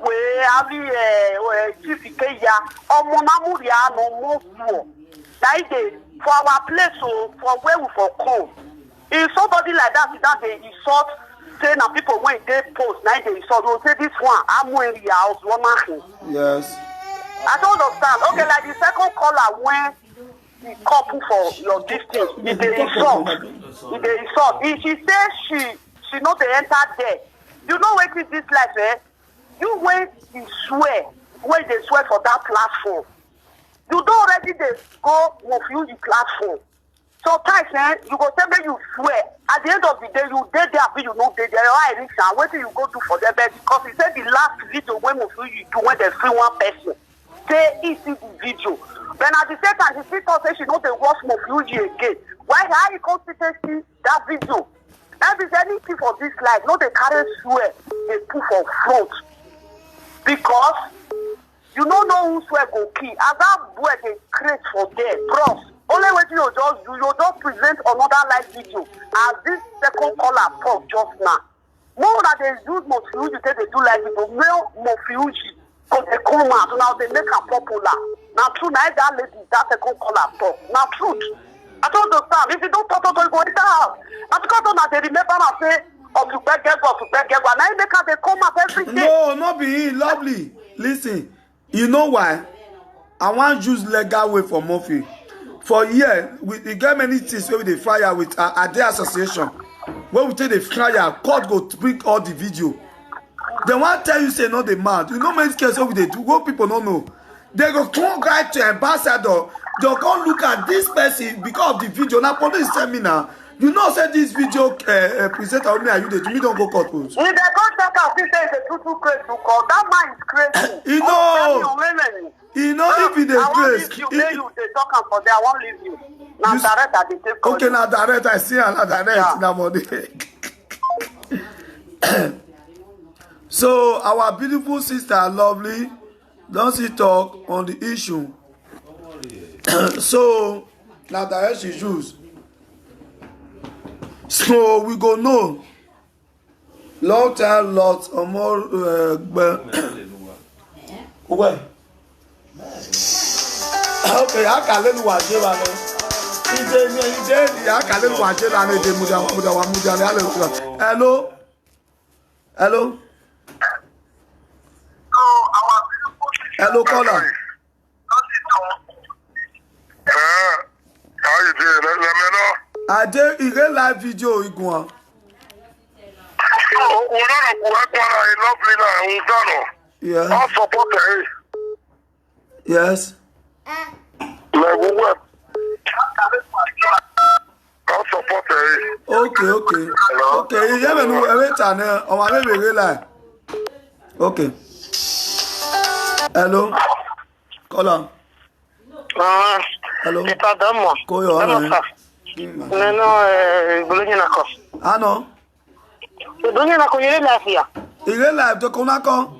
Ale Chifikeya. On Monamuria, no more so. Now they for our place, so for where we for come. If somebody like that they insult, say now people when they post, now they insult, will say this one, I'm wearing the house, one man. Yes. I don't understand. Okay, like the second caller when the couple for your distance, if they insult, if she says she know they enter there, you know what is this life, You wait to swear, when they swear for that platform. You don't already they go Mofiuji the platform. Sometimes you go tell me you swear. At the end of the day, you dead there, but you know they are rich and what do you go do for them? Because he said the last video when Mofiuji do when they free one person. Say he see the video. Then at the same time, she still say she know they watch Mofiuji again. Why how you consider that video? If there's anything for this life, no they carry swear, they put for front. Because you don't know who swear go key. As that boy they create for them, bros. Only what you just do, you just present another live video as this second caller talk just now. More that they use Mofiuji, say they do live video. Male Mofiuji, because they come out, so now they make her popular. Now true, now that lady, that second caller talk. Now truth. I don't understand. If you don't talk, you go enter house. And because now they remember and say, oh, to beg, now they make her they come out every day. No, not be lovely. Listen. You know why? I want to use legal way for Mofi. For years, we get many things where we fire with at the association. When we take the flyer, court go bring all the video. They want tell you say no they mad. You know many cases what they do. What people don't know. They go come right to ambassador. They go look at this person because of the video. Now police tell me now. You know say this video present on me and you they do me don't go court post. If they go check out, this is a too crazy to call. That man is crazy. You know if it is crazy. You they talk am for there. I won't leave you. Now direct that they take call. Okay, now direct. I see now direct now money. So our beautiful sister, lovely, don't she talk on the issue? So now direct she choose. So we go know. Long time lots or more. Well, Okay, I can let you watch it, man. I can let you watch it, man. Hello? Hello? Hello, caller. How you doing? Let me know. I did a live video, Iguan. Yeah. I support her. Yes. Like what? I support her. Okay. Okay, you have a new channel on my baby live. Okay. Hello? Caller. Hello? Damo. Koyo, Bologna na ko. Ano? Bologna na ko yele lafiya. Ire live to Konako?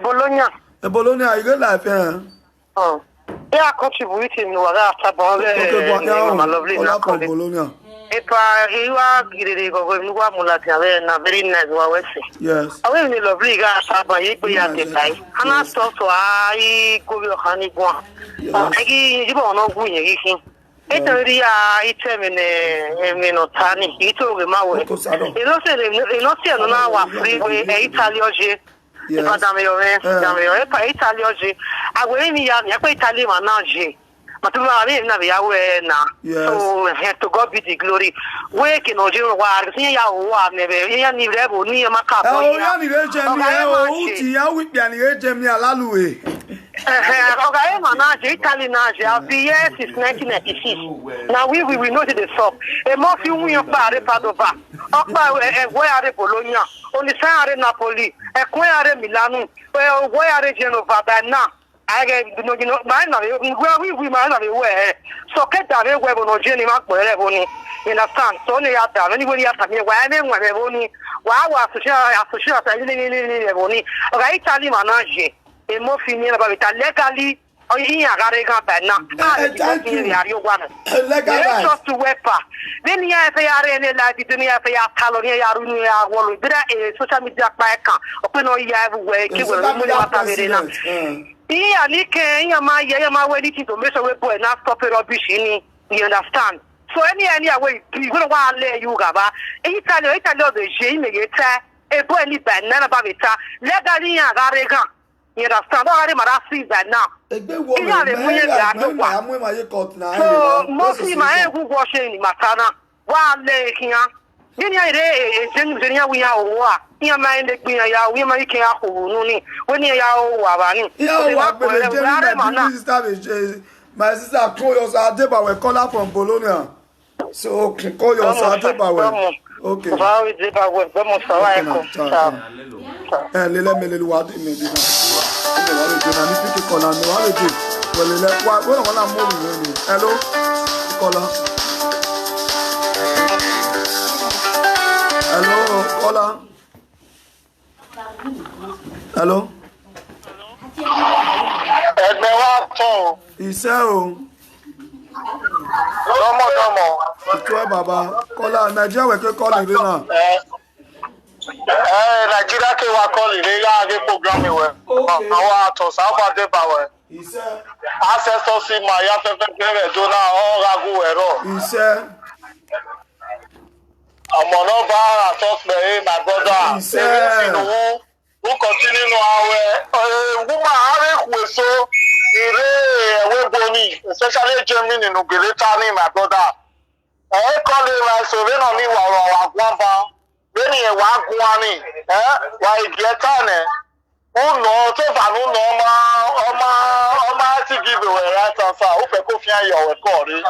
Bologna. Bologna, ire live, eh? Yeah, contributing no other tabon. Okay, my lovely na ko. Bologna. Epa, iwa gidi go go nuwa mulati ave na very nice wa wese. Yes. Awe ni lovely ga saba yipo ya te kai. Hana so ai go yo hani gwa. Agi yibo no gu yin yikin. Etori ya itemene no tani ito ge mawe. Ino se no na wa free we Italioje. Epa dame yo epa Italioje. Agwe ni ya pe Italy ma na je. Matuma abi na ya we na. So to God be the glory. We ke no je wa sin ya wa ne be ya ni rebo ni ma ka bo ya. Ya ni reje mi o ti ya wi bia ni reje mi alaluwe. Okay, man, Italy now. I've been here since 1996. Now we know the stop. A more few we are Padova. Where are Bologna? Only San Napoli. Where are Milano? Where are Genova? Now I get you know, we might not be aware. So get down there where no Jenny Mark wherever only in a stand. So only out there. Anybody after me, where I am, where only. Wow, okay, Italy manage. E mo fini na babita legally o yin agare gan ba na Thank you. Legal just to wepa then ya fe are ne la di dunia fe ya talo ne ya ru ne ya wolu bira social media pa e kan o pe no ya everywhere ki we mo ya ta vere na iya ni ke ya ma we ni to me so we boy na stop rubbish ni you understand so any way we go wa le you gaba Italy de je me geta e boy ni ba na babita legally ya agare gan. You understand? I marasi that now. So mostly my who washing matana. Wa le kia. Then I re Jenya we are wa. Ia mind the queen ya we make ya who ni. When ya wabani. My sister Koyos Adeba we call her from Bologna. So Koyos Adeba. Okay. Hello, caller. Hello. Ito baba kola Nigeria we ke call it now. Nigeria ke wa call it ya ge program we. Awa to South de Power. Ise. Ancestor si ma ya fe do na o ragu ero. Ise. Amono ba talk me my brother. Ise. Who continue no our woman are we so especially Germany in Ugeleta, my brother. I call him like so when only one pound. When he walk one, why get on it? Oh no, so far no Oma to give away right answer. Who can go find your record?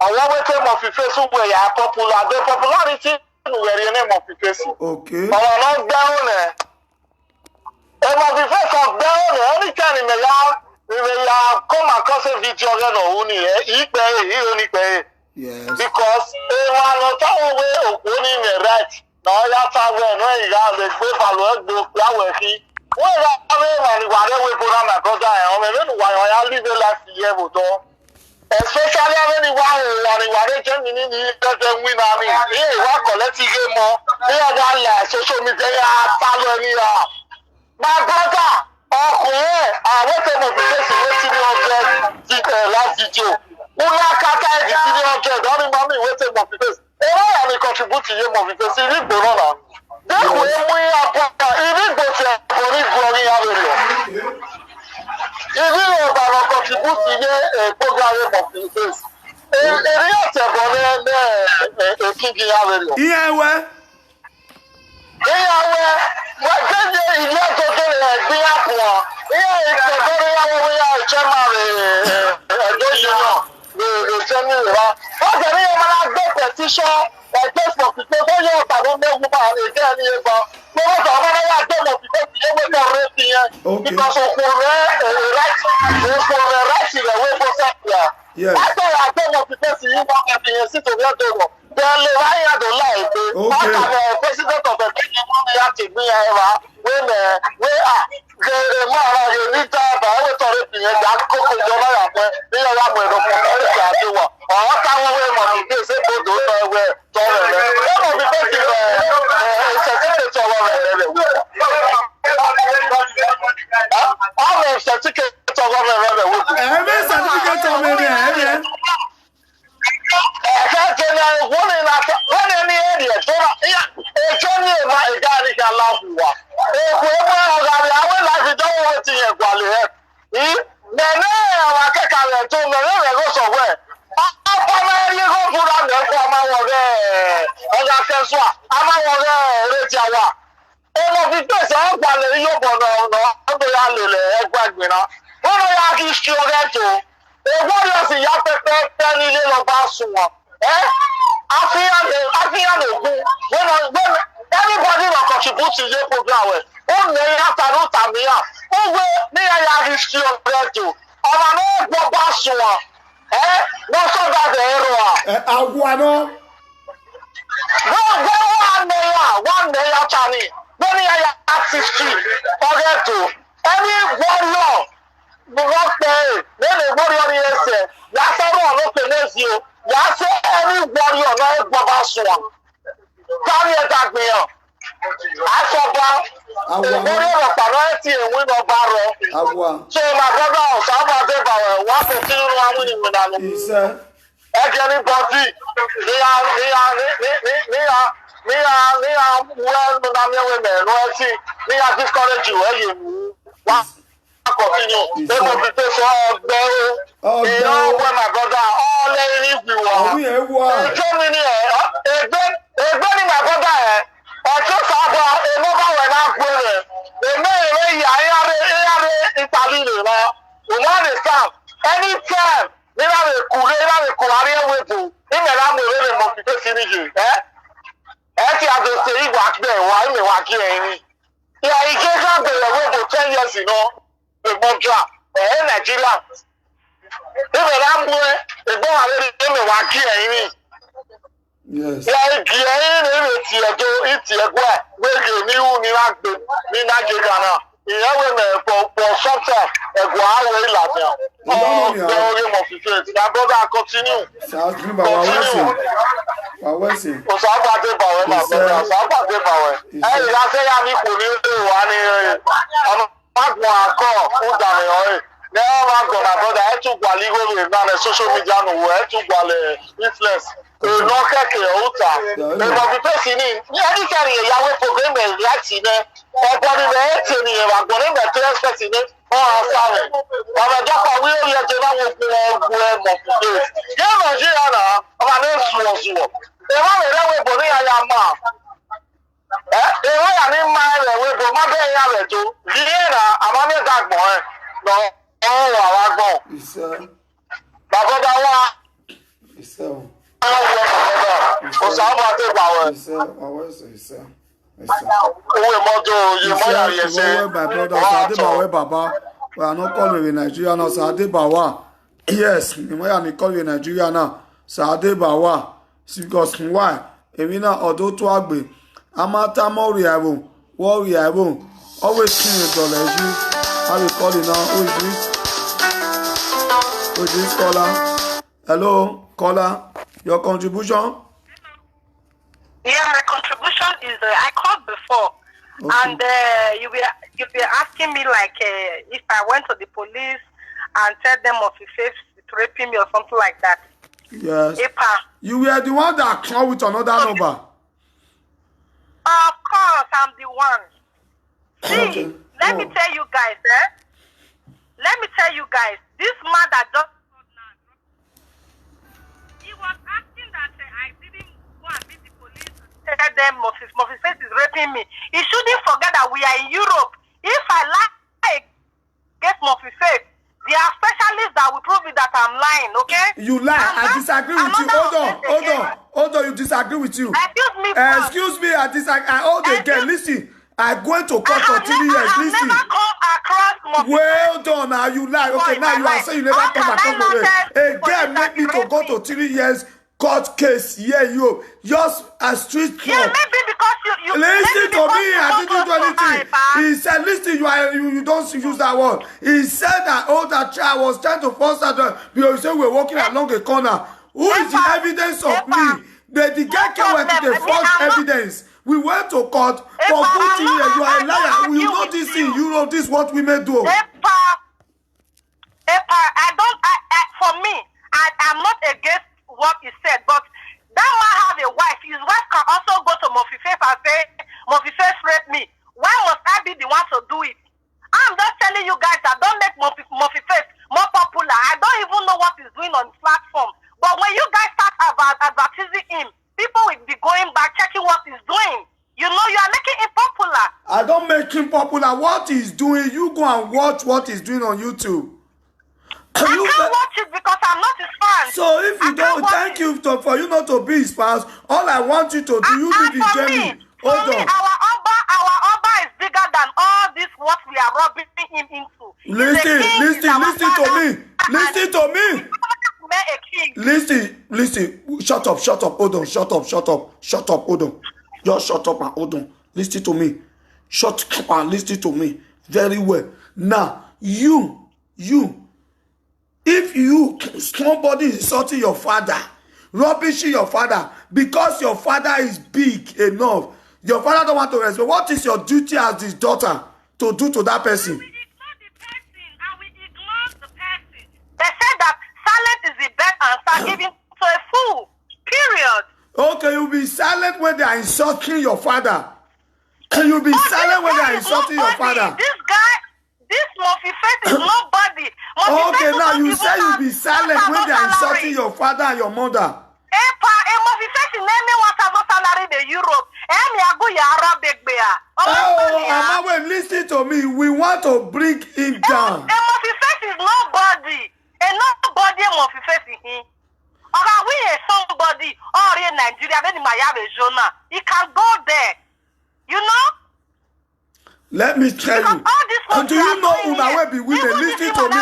I want to tell my face where you are popular. The popularity where your name of the face. Okay. But I'm not down there. And my face of down there, only time in the yard. We will come across a video only. Yes. Because one of our way of winning the right. Now, that's how we know you have the good value. Well, I mean, whatever we put on my brother, why I live a life here with all. Especially when you want to win, what collecting more. They are one social media, follow me. My brother. Okay, what type of business contribute ye mo because iri gbo no na. That way we are iri gbo se for glory area. Iri o ba no contribute ye program mo because iri o te bo ne kingi area. Iyewe. Iyewe wa jeje ile to to le gbe apo. Iye to to we are chairman do you know. The general. What the real man get petition just for people so you don't know again here but what the man ya demo because you will not rate here because of the right in the way for Serbia. Yes. I don't demo because you want to be a citizen of the world. They lie the life. Okay. The president of the country have to be when the man you need to have a authority and that cook is your life. They are not going to do what. Or táwọn wé mọ̀ ní gbèsè gbòdò ẹ̀wẹ̀ tọrọ rẹ̀. Lọ́nà bí bẹ́ẹ̀ ti rẹ̀ certificate ọwọ́ rẹ̀ lẹ́lẹ̀ wò. Ọ̀rọ̀ certificate ọwọ́ rẹ̀ lẹ́lẹ̀ wò. Ẹ̀mí certificate ọmọ ẹ̀mí ẹ̀mí. Ẹ̀ka jẹ́nà wọ́n ní ẹ̀rí ẹ̀tọ́ náà. Ètò ní ìmọ̀ ìdá àríkà láwùwà. Èkó ẹgbẹ́ ọ̀gá rẹ̀ àwọn ìlàjì dánwò ti yẹn gbàlẹ̀ ẹ̀. Mẹ̀lẹ́ àwọn akẹ́kọ̀ọ́ rẹ̀ tó mẹ̀lẹ́ rẹ̀ ló sọ̀wọ́ ẹ̀. Ọmọ ẹni kó fúra mẹ́kọ́ amáwọ̀rẹ́ ọ̀gá kẹsùà amáwọ̀rẹ́ rédíà wà. Ọmọ fi pèsè ọgbàlẹ̀ yóò bọ̀ náà ọdún ya lèlẹ̀ ẹgbẹ́ gbìnà. Wọ́n lọ ya kí ṣe ọrẹ́ tó. Ègbọ́n yóò sì yá pẹ́pẹ́ pẹ́ nílé lọ bá sùn wọ̀n. Àfihàn ègún. Everybody na contribute to the program wẹ̀. Ó ní àtàlù tàmíyàn. Ó gbé ní ẹ̀yà kí ṣe ọrẹ́ tó. Ọmọ náà gbọ́ bá sùn wọ̀n. Wọ́n sọ́dọ̀ àdé ẹ̀rọ wa. Àgùnà. Wọ́n mẹ́yà tani. Wọ́n ní ẹ̀yà artistry ọ̀rẹ́dò. Ẹni wọ́lọ̀ wọ́n pẹ́ lẹ́nu ìgbóríọ̀ ní ẹsẹ̀. Yàtọ̀ náà ló pè lézi o. Yàtọ̀ ẹni wọ́lọ̀ náà gbọ́ bá sùn wọn. Táni ẹ̀dá gbìyàn. Àṣọba ìgbóríọ̀ ọ̀pá náà ti èwìn náà bá rọ. So my brother Osama Adebayo wọ́n kò kí nínú àwọn ènìyàn náà lọ. Ẹ̀jẹ̀ ní bọ́tì ní wẹ́n nínú àmìwé mẹ́rin ẹ̀sì ní discourage ẹ̀yẹ̀ mú wá continue. Ebo fi pé sọ ọgbẹ́ o. Ìyá ọgbẹ́ my brother ọ̀lẹ́ ìrìbì wọ̀. Ẹjọ́ mi ni ẹgbẹ́ ní my brother ẹ̀ ọ̀tún sábà èmọ́ bá wẹ̀ náà gbé rẹ̀. Èmi èrè ìyá ìyáre ìtàlí rẹ̀ lọ. Òun ní sáà anytime nígbà rẹ̀ kù àrí ẹ̀wẹ̀ bò ìmẹ̀lá mi rẹ̀ lè mọ̀ fìdí sí níjì. Ẹ ti àdòsè ìgbà pẹ̀ wá ìmẹ̀wá kí ẹ̀yìn. Ìyá ìgé sábẹ̀rẹ̀ wẹ̀ bò 10 years iná ìmọ̀jà Nàìjíríà. Ìmẹ̀lá mú ẹ̀gbọ́n àrẹ ìmẹ̀wá kí ẹ̀yìn. Ìyá ìgì ẹ̀yìn ní ìrètí ẹ̀jọ́ ìtì ẹ̀gbọ́ ẹ̀ wége níhù ní Nàìjíríà náà. Ìyẹ́wé mẹ̀pọ̀ sọ́tẹ̀ ẹ̀gbọ́ àwọ̀ ìlànà. Ọ̀gbẹ́ orí mọ̀ fífẹ́ ti dá brother continue. Osama Adebayo náà bẹ̀rẹ̀ Osama Adebayo. Ẹ̀yìn lásẹ̀ yá mi kò ní ilé wa ní ọmọ mágbọ̀n akọ́ fún ìdàmì ọ̀rẹ́. Ní ọmọ mágbọ̀n náà brother ẹ̀ tún gbà lígòrò ìlànà social media nù wọ̀ ẹ̀ tún gbàlẹ̀ influence. Èèyàn kẹ̀kẹ́ ọ̀húta. Ẹ̀gbọ́n fífẹ́ sí ní ẹni kẹrin ìyàwó programme láti ní ọ̀pọ̀ nínú ẹ̀ tí ènìyàn wà gbọ́n nígbà tó ẹ́sẹ̀tì ní ọ̀hún sáré. Ọmọ ìjọba wí ó yẹ jẹ láwọn ogun ọgbọ ẹmọ fìdí. Yóò Nàìjíríà náà ọmọ ní sùwọ̀sùwọ̀. Ìwọ́n mi rẹ̀ wébo ní àyà máa. Ìwọ́n yà ní máa rẹ̀ wébo má bẹ́ẹ̀ yà rẹ̀ tó. Yíyé nà àmọ́ mẹ́ta gbọ̀n ẹ̀ lọ ọ̀hún wà wá gbọ̀n. Bàbá wa. Osama Adebayo. Owó ìmọ́tò yìí mọ́ yà yẹ ṣe. Adebayo bàbá. We are not calling Nigeria now, Sir Adebayo. Yes, we are not calling Nigeria now, Sir Adebayo. Because why? Èmi náà ọ̀dọ́ tó àgbè. A máa tá mọ́ rí ẹ̀rùn, wọ́n rí ẹ̀rùn. Always clean it on you. How we call it now? Who is this? Who is this caller? Hello, caller. Your contribution? Yeah, my contribution is I called before, and you were asking me like if I went to the police and tell them of a face raping me or something like that. Yes. Epa. You were the one that called with another number. Of course, I'm the one. See, Okay. let me tell you guys, Let me tell you guys, this man that just he was asking that I didn't go and meet the police. Tell them Murphy Face is raping me. He shouldn't forget that we are in Europe. If I lie against Murphy Face, there are specialists that will prove it that I'm lying, okay? You lie. I disagree with you. Hold on. You disagree with you. Excuse me, Excuse me. I disagree. Hold again. Listen. I'm going to court for 3 years. I have Listen. never come across Murphy Well done. Now you lie. Okay, in now my you are life. saying you never How come can across I not the tell Again, police make me that to you go raped to 3 years court case. Yeah, you just a street Yeah, cop. maybe because you Listen to me. I don't didn't do go to anything. high, He said, listen, you don't use that word. He said that that child was trying to force her to, because he said we're walking along a corner. Who is the evidence of me? The guy came with the false evidence. We went to court for good thing. You are a liar. You know this in Europe, this is what women do. For me, I'm not against what he said, but that man have a wife. His wife can also go to Murphy Face and say, Murphy Face raped me. Why must I be the one to do it? I'm just telling you guys that don't make Murphy Face more popular. I don't even know what he's doing on the platform. But when you guys start advertising him, people will be going back, checking what he's doing. You know, you are making him popular. I don't make him popular. What he's doing, you go and watch what he's doing on YouTube. I can't watch it because I'm not his fan. So if you don't, thank you for you not to be his fans. All I want you to do, you live in Germany. Hold on. Our Oba is bigger than all this what we are robbing him into. Listen to me. Listen. Shut up. Hold on. Shut up. Hold on. Just shut up and hold on. Listen to me. Shut up and listen to me very well. Now, if somebody is insulting your father, rubbishing your father, because your father is big enough, your father don't want to respect, what is your duty as his daughter to do to that person? I will ignore the person. They said that silence is the best answer given to a fool. Period. Okay, you'll be silent when they are insulting your father. You'll be silent when they are insulting your father. This Murphy Face is nobody. Okay, now you say you'll be silent when they are insulting your father and your mother. Murphy Face is naming what about salary in Europe. Mama, wait, listen to me. We want to bring him down. Murphy Face is nobody. Nobody Murphy Face is him. Okay, we are somebody all in Nigeria, then in Miami, Jonah. He can go there. You know? Let me tell you. Do you know Una will be women? Listen to me.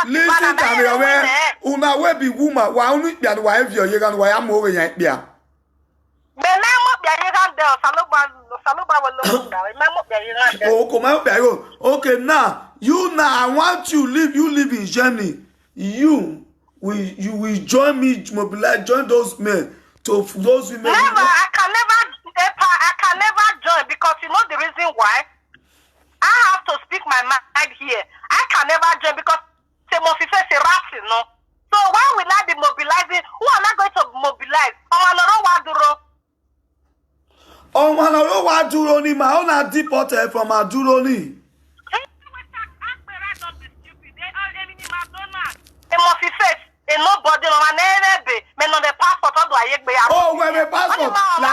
Listen to me. Una will be woman. Why only be the wife you're going to am over here? Oh, come on, okay, now I want you live in Germany. You will join me, mobilize, join those men to those women. I can never join because you know the reason why. I have to speak my mind here. I can never join because the Murphy Face is rapping, no. So why will I be mobilizing? Who am I going to mobilize? Omanoro Waduro ni my own deported from Aduro ni. Murphy Face, nobody no man me no the passport do ayegbe. Oh, when the passport. La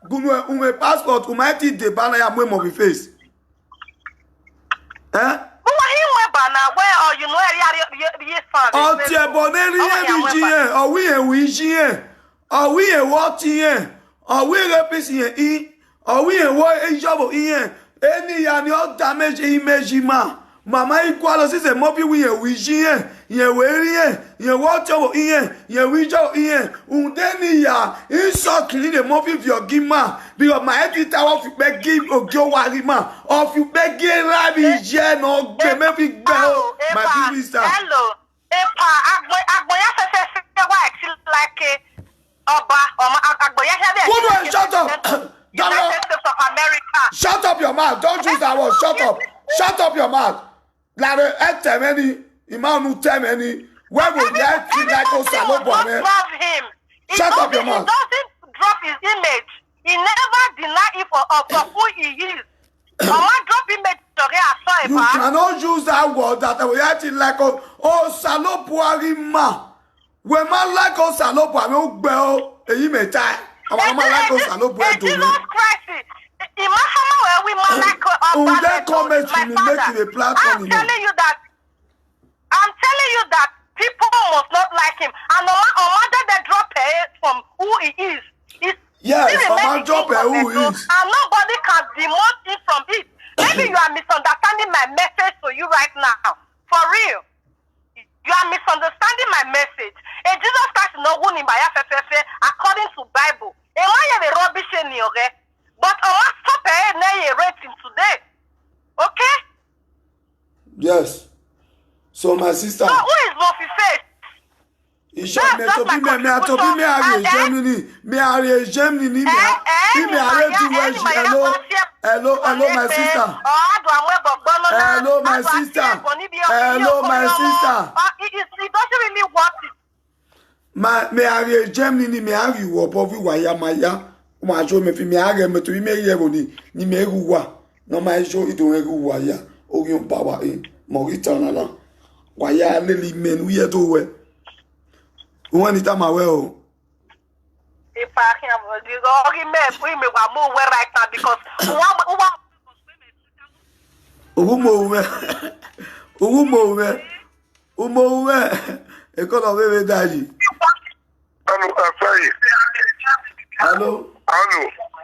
Gunwe ume passport umaiti de bana ya mwe Murphy Face. Ọtí ẹ̀bọ̀n ní ẹ̀rí jí yẹn, ọ̀wí ẹ̀wì jí yẹn, ọ̀wí ẹ̀wọ́ ti yẹn, ọ̀wí ẹ̀rẹ́pìsì yẹn í, ọ̀wí ẹ̀wọ́ ìjọba yẹn, ẹni ìyá ni ó dá méjì méjì máa. Màmá ikú alọ sí ṣe mọ́ bí wí ẹ̀wì jí yẹn, ìyẹ̀wò erí yẹn, ìyẹ̀wò ọ̀tọ̀wọ̀ yẹn, ìyẹ̀wò ìjọba yẹn, ǹdẹ́ ni ìyá ìsọ̀kìlì lè mọ́ fífi ọ̀gí máa. Bí ọmọ ẹ̀ ti ta wọ́n fi pẹ́ gí ògì ó wà rí máa, ọ̀ fi pẹ́ gí rábì jẹ́ náà gbé mẹ́fì gbẹ́ ó, my big sister. Hello, Agboya fẹ́fẹ́ fẹ́ wá ẹ̀tí like ọba ọmọ Agboya fẹ́fẹ́. Who do shut up? United States of America. Shut up your mouth. Don't use that word. Shut up. Shut up your mouth. Lára ẹ tẹ̀mẹ́ ni, ìmáàmù tẹ̀mẹ́ ni, wẹ́wò yẹ kí láìkó sàlóbọ̀ mẹ́. Love him. Shut up your mouth. He doesn't drop his image. He never deny it for who he is. Mama drop him a story I saw You about. cannot use that word that we acting like salopuari ma. When man like salopuari o gbe o eyi me tai. Àwọn man like salopuari do me. Jesus Christ. Imagine where we man like That comment you make a platform. I'm telling you that people must not like him. And Omada they drop it from who he is. Yes, Omada drop it who he is. And nobody can demote him from it. Maybe you are misunderstanding my message to you right now. For real. You are misunderstanding my message. Jesus Christ no who by according to Bible. And why are they rubbish in your head? But Omada stop it rating today. Okay? Yes. So my sister. So who is Murphy Face? Germany. Hello, my sister. Hello, my sister. Hello, my sister. It doesn't really work. Me are Germany me are you opovi waya maya. Ma jo me fi me are me to me yero ni me ruwa. No ma jo idon ruwa ya. Orion power in Mauritania la. Waya leli men we do we. One it am well. If I can me wa mo we right now because Umo e ko lo bebe daji. Hello.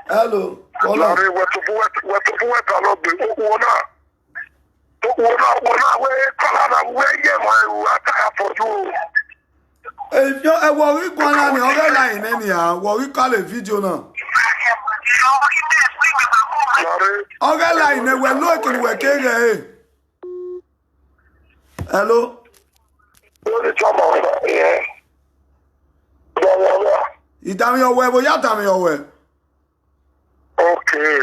Hello. Kola. If you a worry gonna ni other line anyhow, worry call a video now. Other line we looking we kere. Hello. Ìdámi ọwọ́ ẹ bóyá dámi ọwọ́ ẹ. Okay.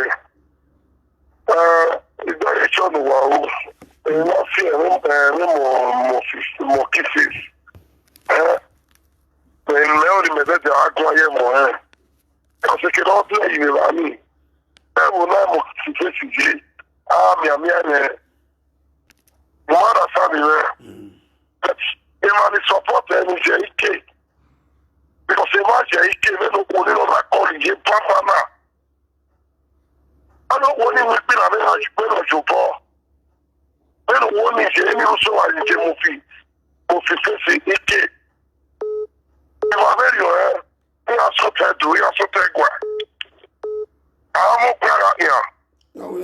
Ìgbà ìṣọ́nù wà ó. Wọ́n fi ẹ̀rín mọ̀ kisses. Ẹ̀lẹ́ òní mẹ́tẹ́tẹ̀ àgọ́ ayé mọ̀ ẹ́. Ọ̀sẹ̀kẹ̀ náà bí ẹ̀yìn rà mí. Ẹ̀wò náà mọ̀ kisses yìí. Àmì ẹ̀rẹ̀. Mo máa rà sáàmì rẹ̀. Ìmọ̀ ni support ẹni jẹ́ ike. Because a man say he came in on a calling him Papa now. I don't want him to be a man who is better. I don't want him to be so I can move face it. If I very well, he has so tired to he has so tired. I'm okay here. I'm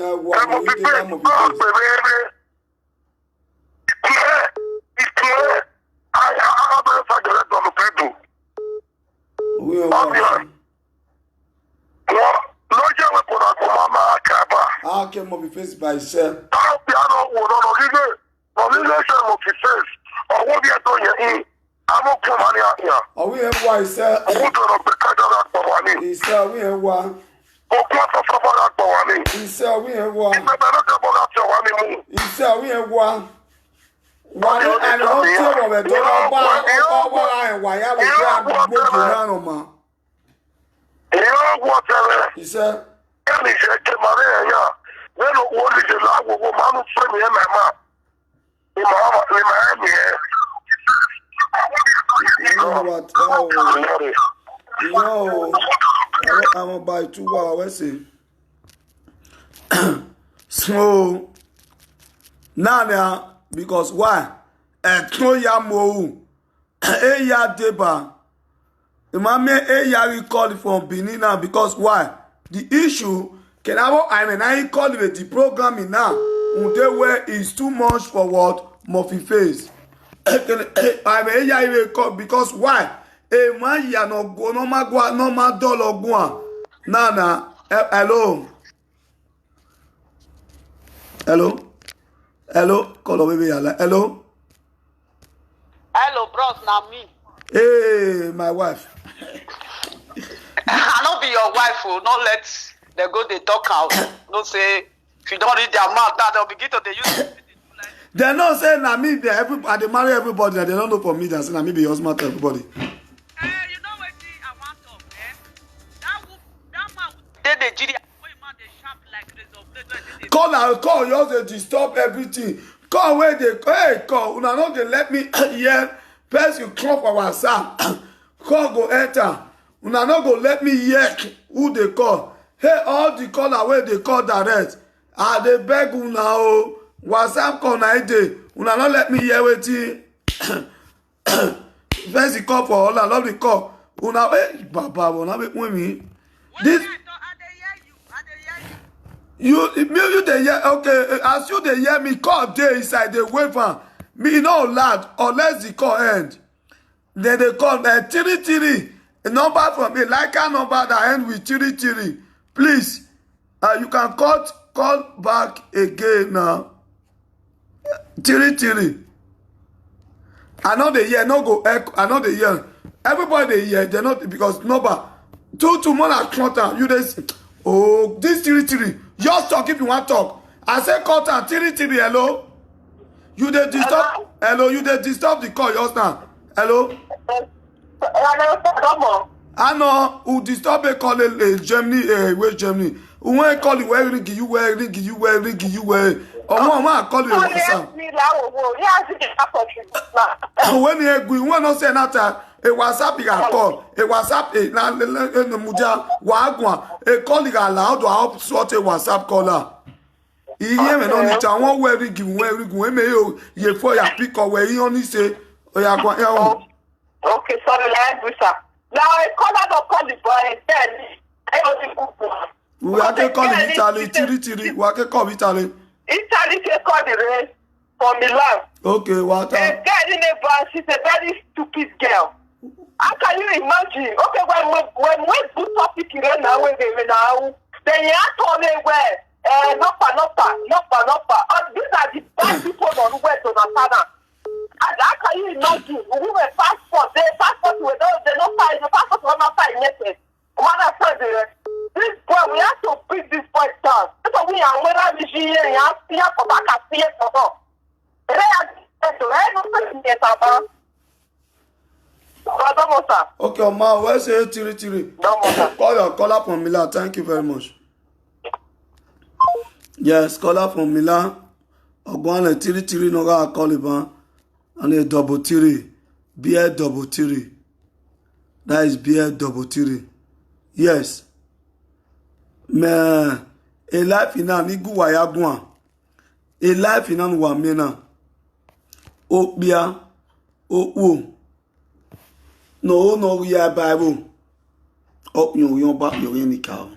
How can Murphy Face by itself? Are we have why, sir? He said, we have one. He said, we have one. He said, we have one. One and also of a dollar bar and why I was going to He said, you know what? Oh, I'm about 2 hours. So now, because why? Ya mo ya deba. Ya recall from Benin now because why? The issue can I call it the programming now. Where is too much for what Murphy Face. Ya recall because why? Man ya no go no ma dollar go. Nana, hello. Hello, call baby hello. Hello, bros, now me. Hey, my wife. I not be your wife, oh. Not let they go, they talk out. Don't say, if you don't read their mouth, now they'll begin to they use. They not say, na me, they marry everybody, they don't know for me, they say, na me be husband to everybody. You know what I want to, that man dey Nigeria. Call yours dey disturb everything. Call where they hey call. Una no dey let me hear. First you come for WhatsApp. Call go enter. Una no go let me hear who they call. Hey, all the caller where they call direct. They beg una o. WhatsApp call na dey. Una no let me hear wetin. First you call for all. I love the call. Una hey baba una make me. This. You dey hear okay as you dey hear me call dey inside the wave me no loud unless the call end. Then they call 33 a number from a like a number that end with 33. Please, you can call back again now. 33. I know they hear no go echo. I know they hear. Everybody they hear. They not because number two more like quarter. You dey oh this 33. Just talk if you want talk. I say cut and 33. Hello. You dey disturb. Hello. You dey disturb the call just now. Hello. I know who disturb a call Germany. Where Germany? Who want call you? Where ring you? Where ring you? Where ring you? Where? Oh, man, call you. When you agree, you want to say that a WhatsApp you can call. A WhatsApp na muja wagwa. A call you allowed to help sort a WhatsApp caller. He hear me no need to one where ring you? Where ring you? Me you for your pick up where he only say oh yeah go here. Okay, sorry, sir. Now I call the boy and tell me. We are to call in Italy, Tiri. We are to call Italy. Italy can call the race for Milan. Okay, what? The girl in the bus, she's a very stupid girl. How can you imagine? Okay, when we put topic here now, then you have to only where noppa. These are the bad people on the way to Natana. And how can you imagine? We were passport, they not find the passport will not find yet. This boy, we have to bring this boy down. So we are whether we see here, see for back and see it for no. Okay, Ma, where's the Tiri? Call your caller from Milan. Thank you very much. Yes, caller from Milan. Ogwan Tiri no ga call it and a double Tiri. Beer double Tiri. That is beer double Tiri. Yes. Mais a life in an igu wayagwan. A life in an wamena. Opia. O. No, we are Bible. Oh, you back your any cow.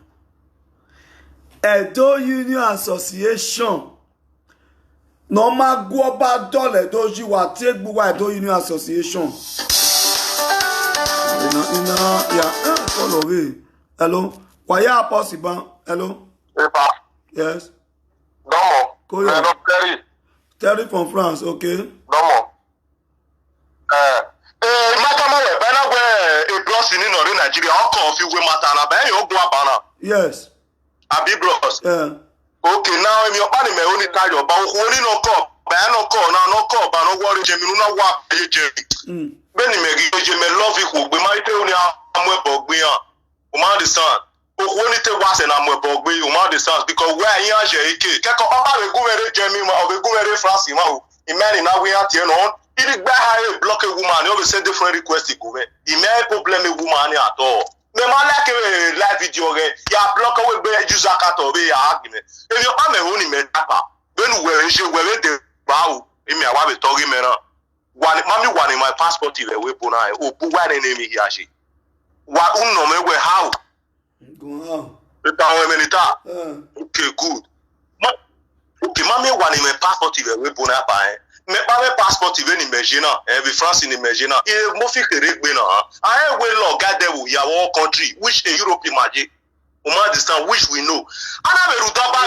Edo Union Association. No ma go back dollar doji wa take buwa Edo Union Association. Yeah, follow me. Hello. Why are possible? Hello. Epa. Yes. Domo. Terry from France. Okay. Domo. In Nigeria, how if you we matana ben you go abana. Yes. Abi bros. Yeah. Okay, now I'm your body me only tell you about who only no call. Ben no call now no call, but no worry Jemi no wa ye Jemi. Beni me give me love you be my tell you amwe bogbe yan. O ma understand. O only te was and amwe bogbe o ma understand because where yan je ike. Keko oba we go mere Jemi ma o we go mere France ma o. Imani na we yan tie no. If you block a woman, you always send different requests to go. You may problem a woman at all. No matter like live video, you block away by user cat or be argument. If you are a honey man, when we the bow, in me, I will talk him. One in my passport, you will put I or put one enemy here. What no me how? Go on. Okay, good. Okay, mommy, one in my passport, you will put up. Mais pas mes passeports even imagine every France in imagine e mo fi kere gbe na I we law guide them we are all country which a European magic o ma understand which we know ana be ruta ba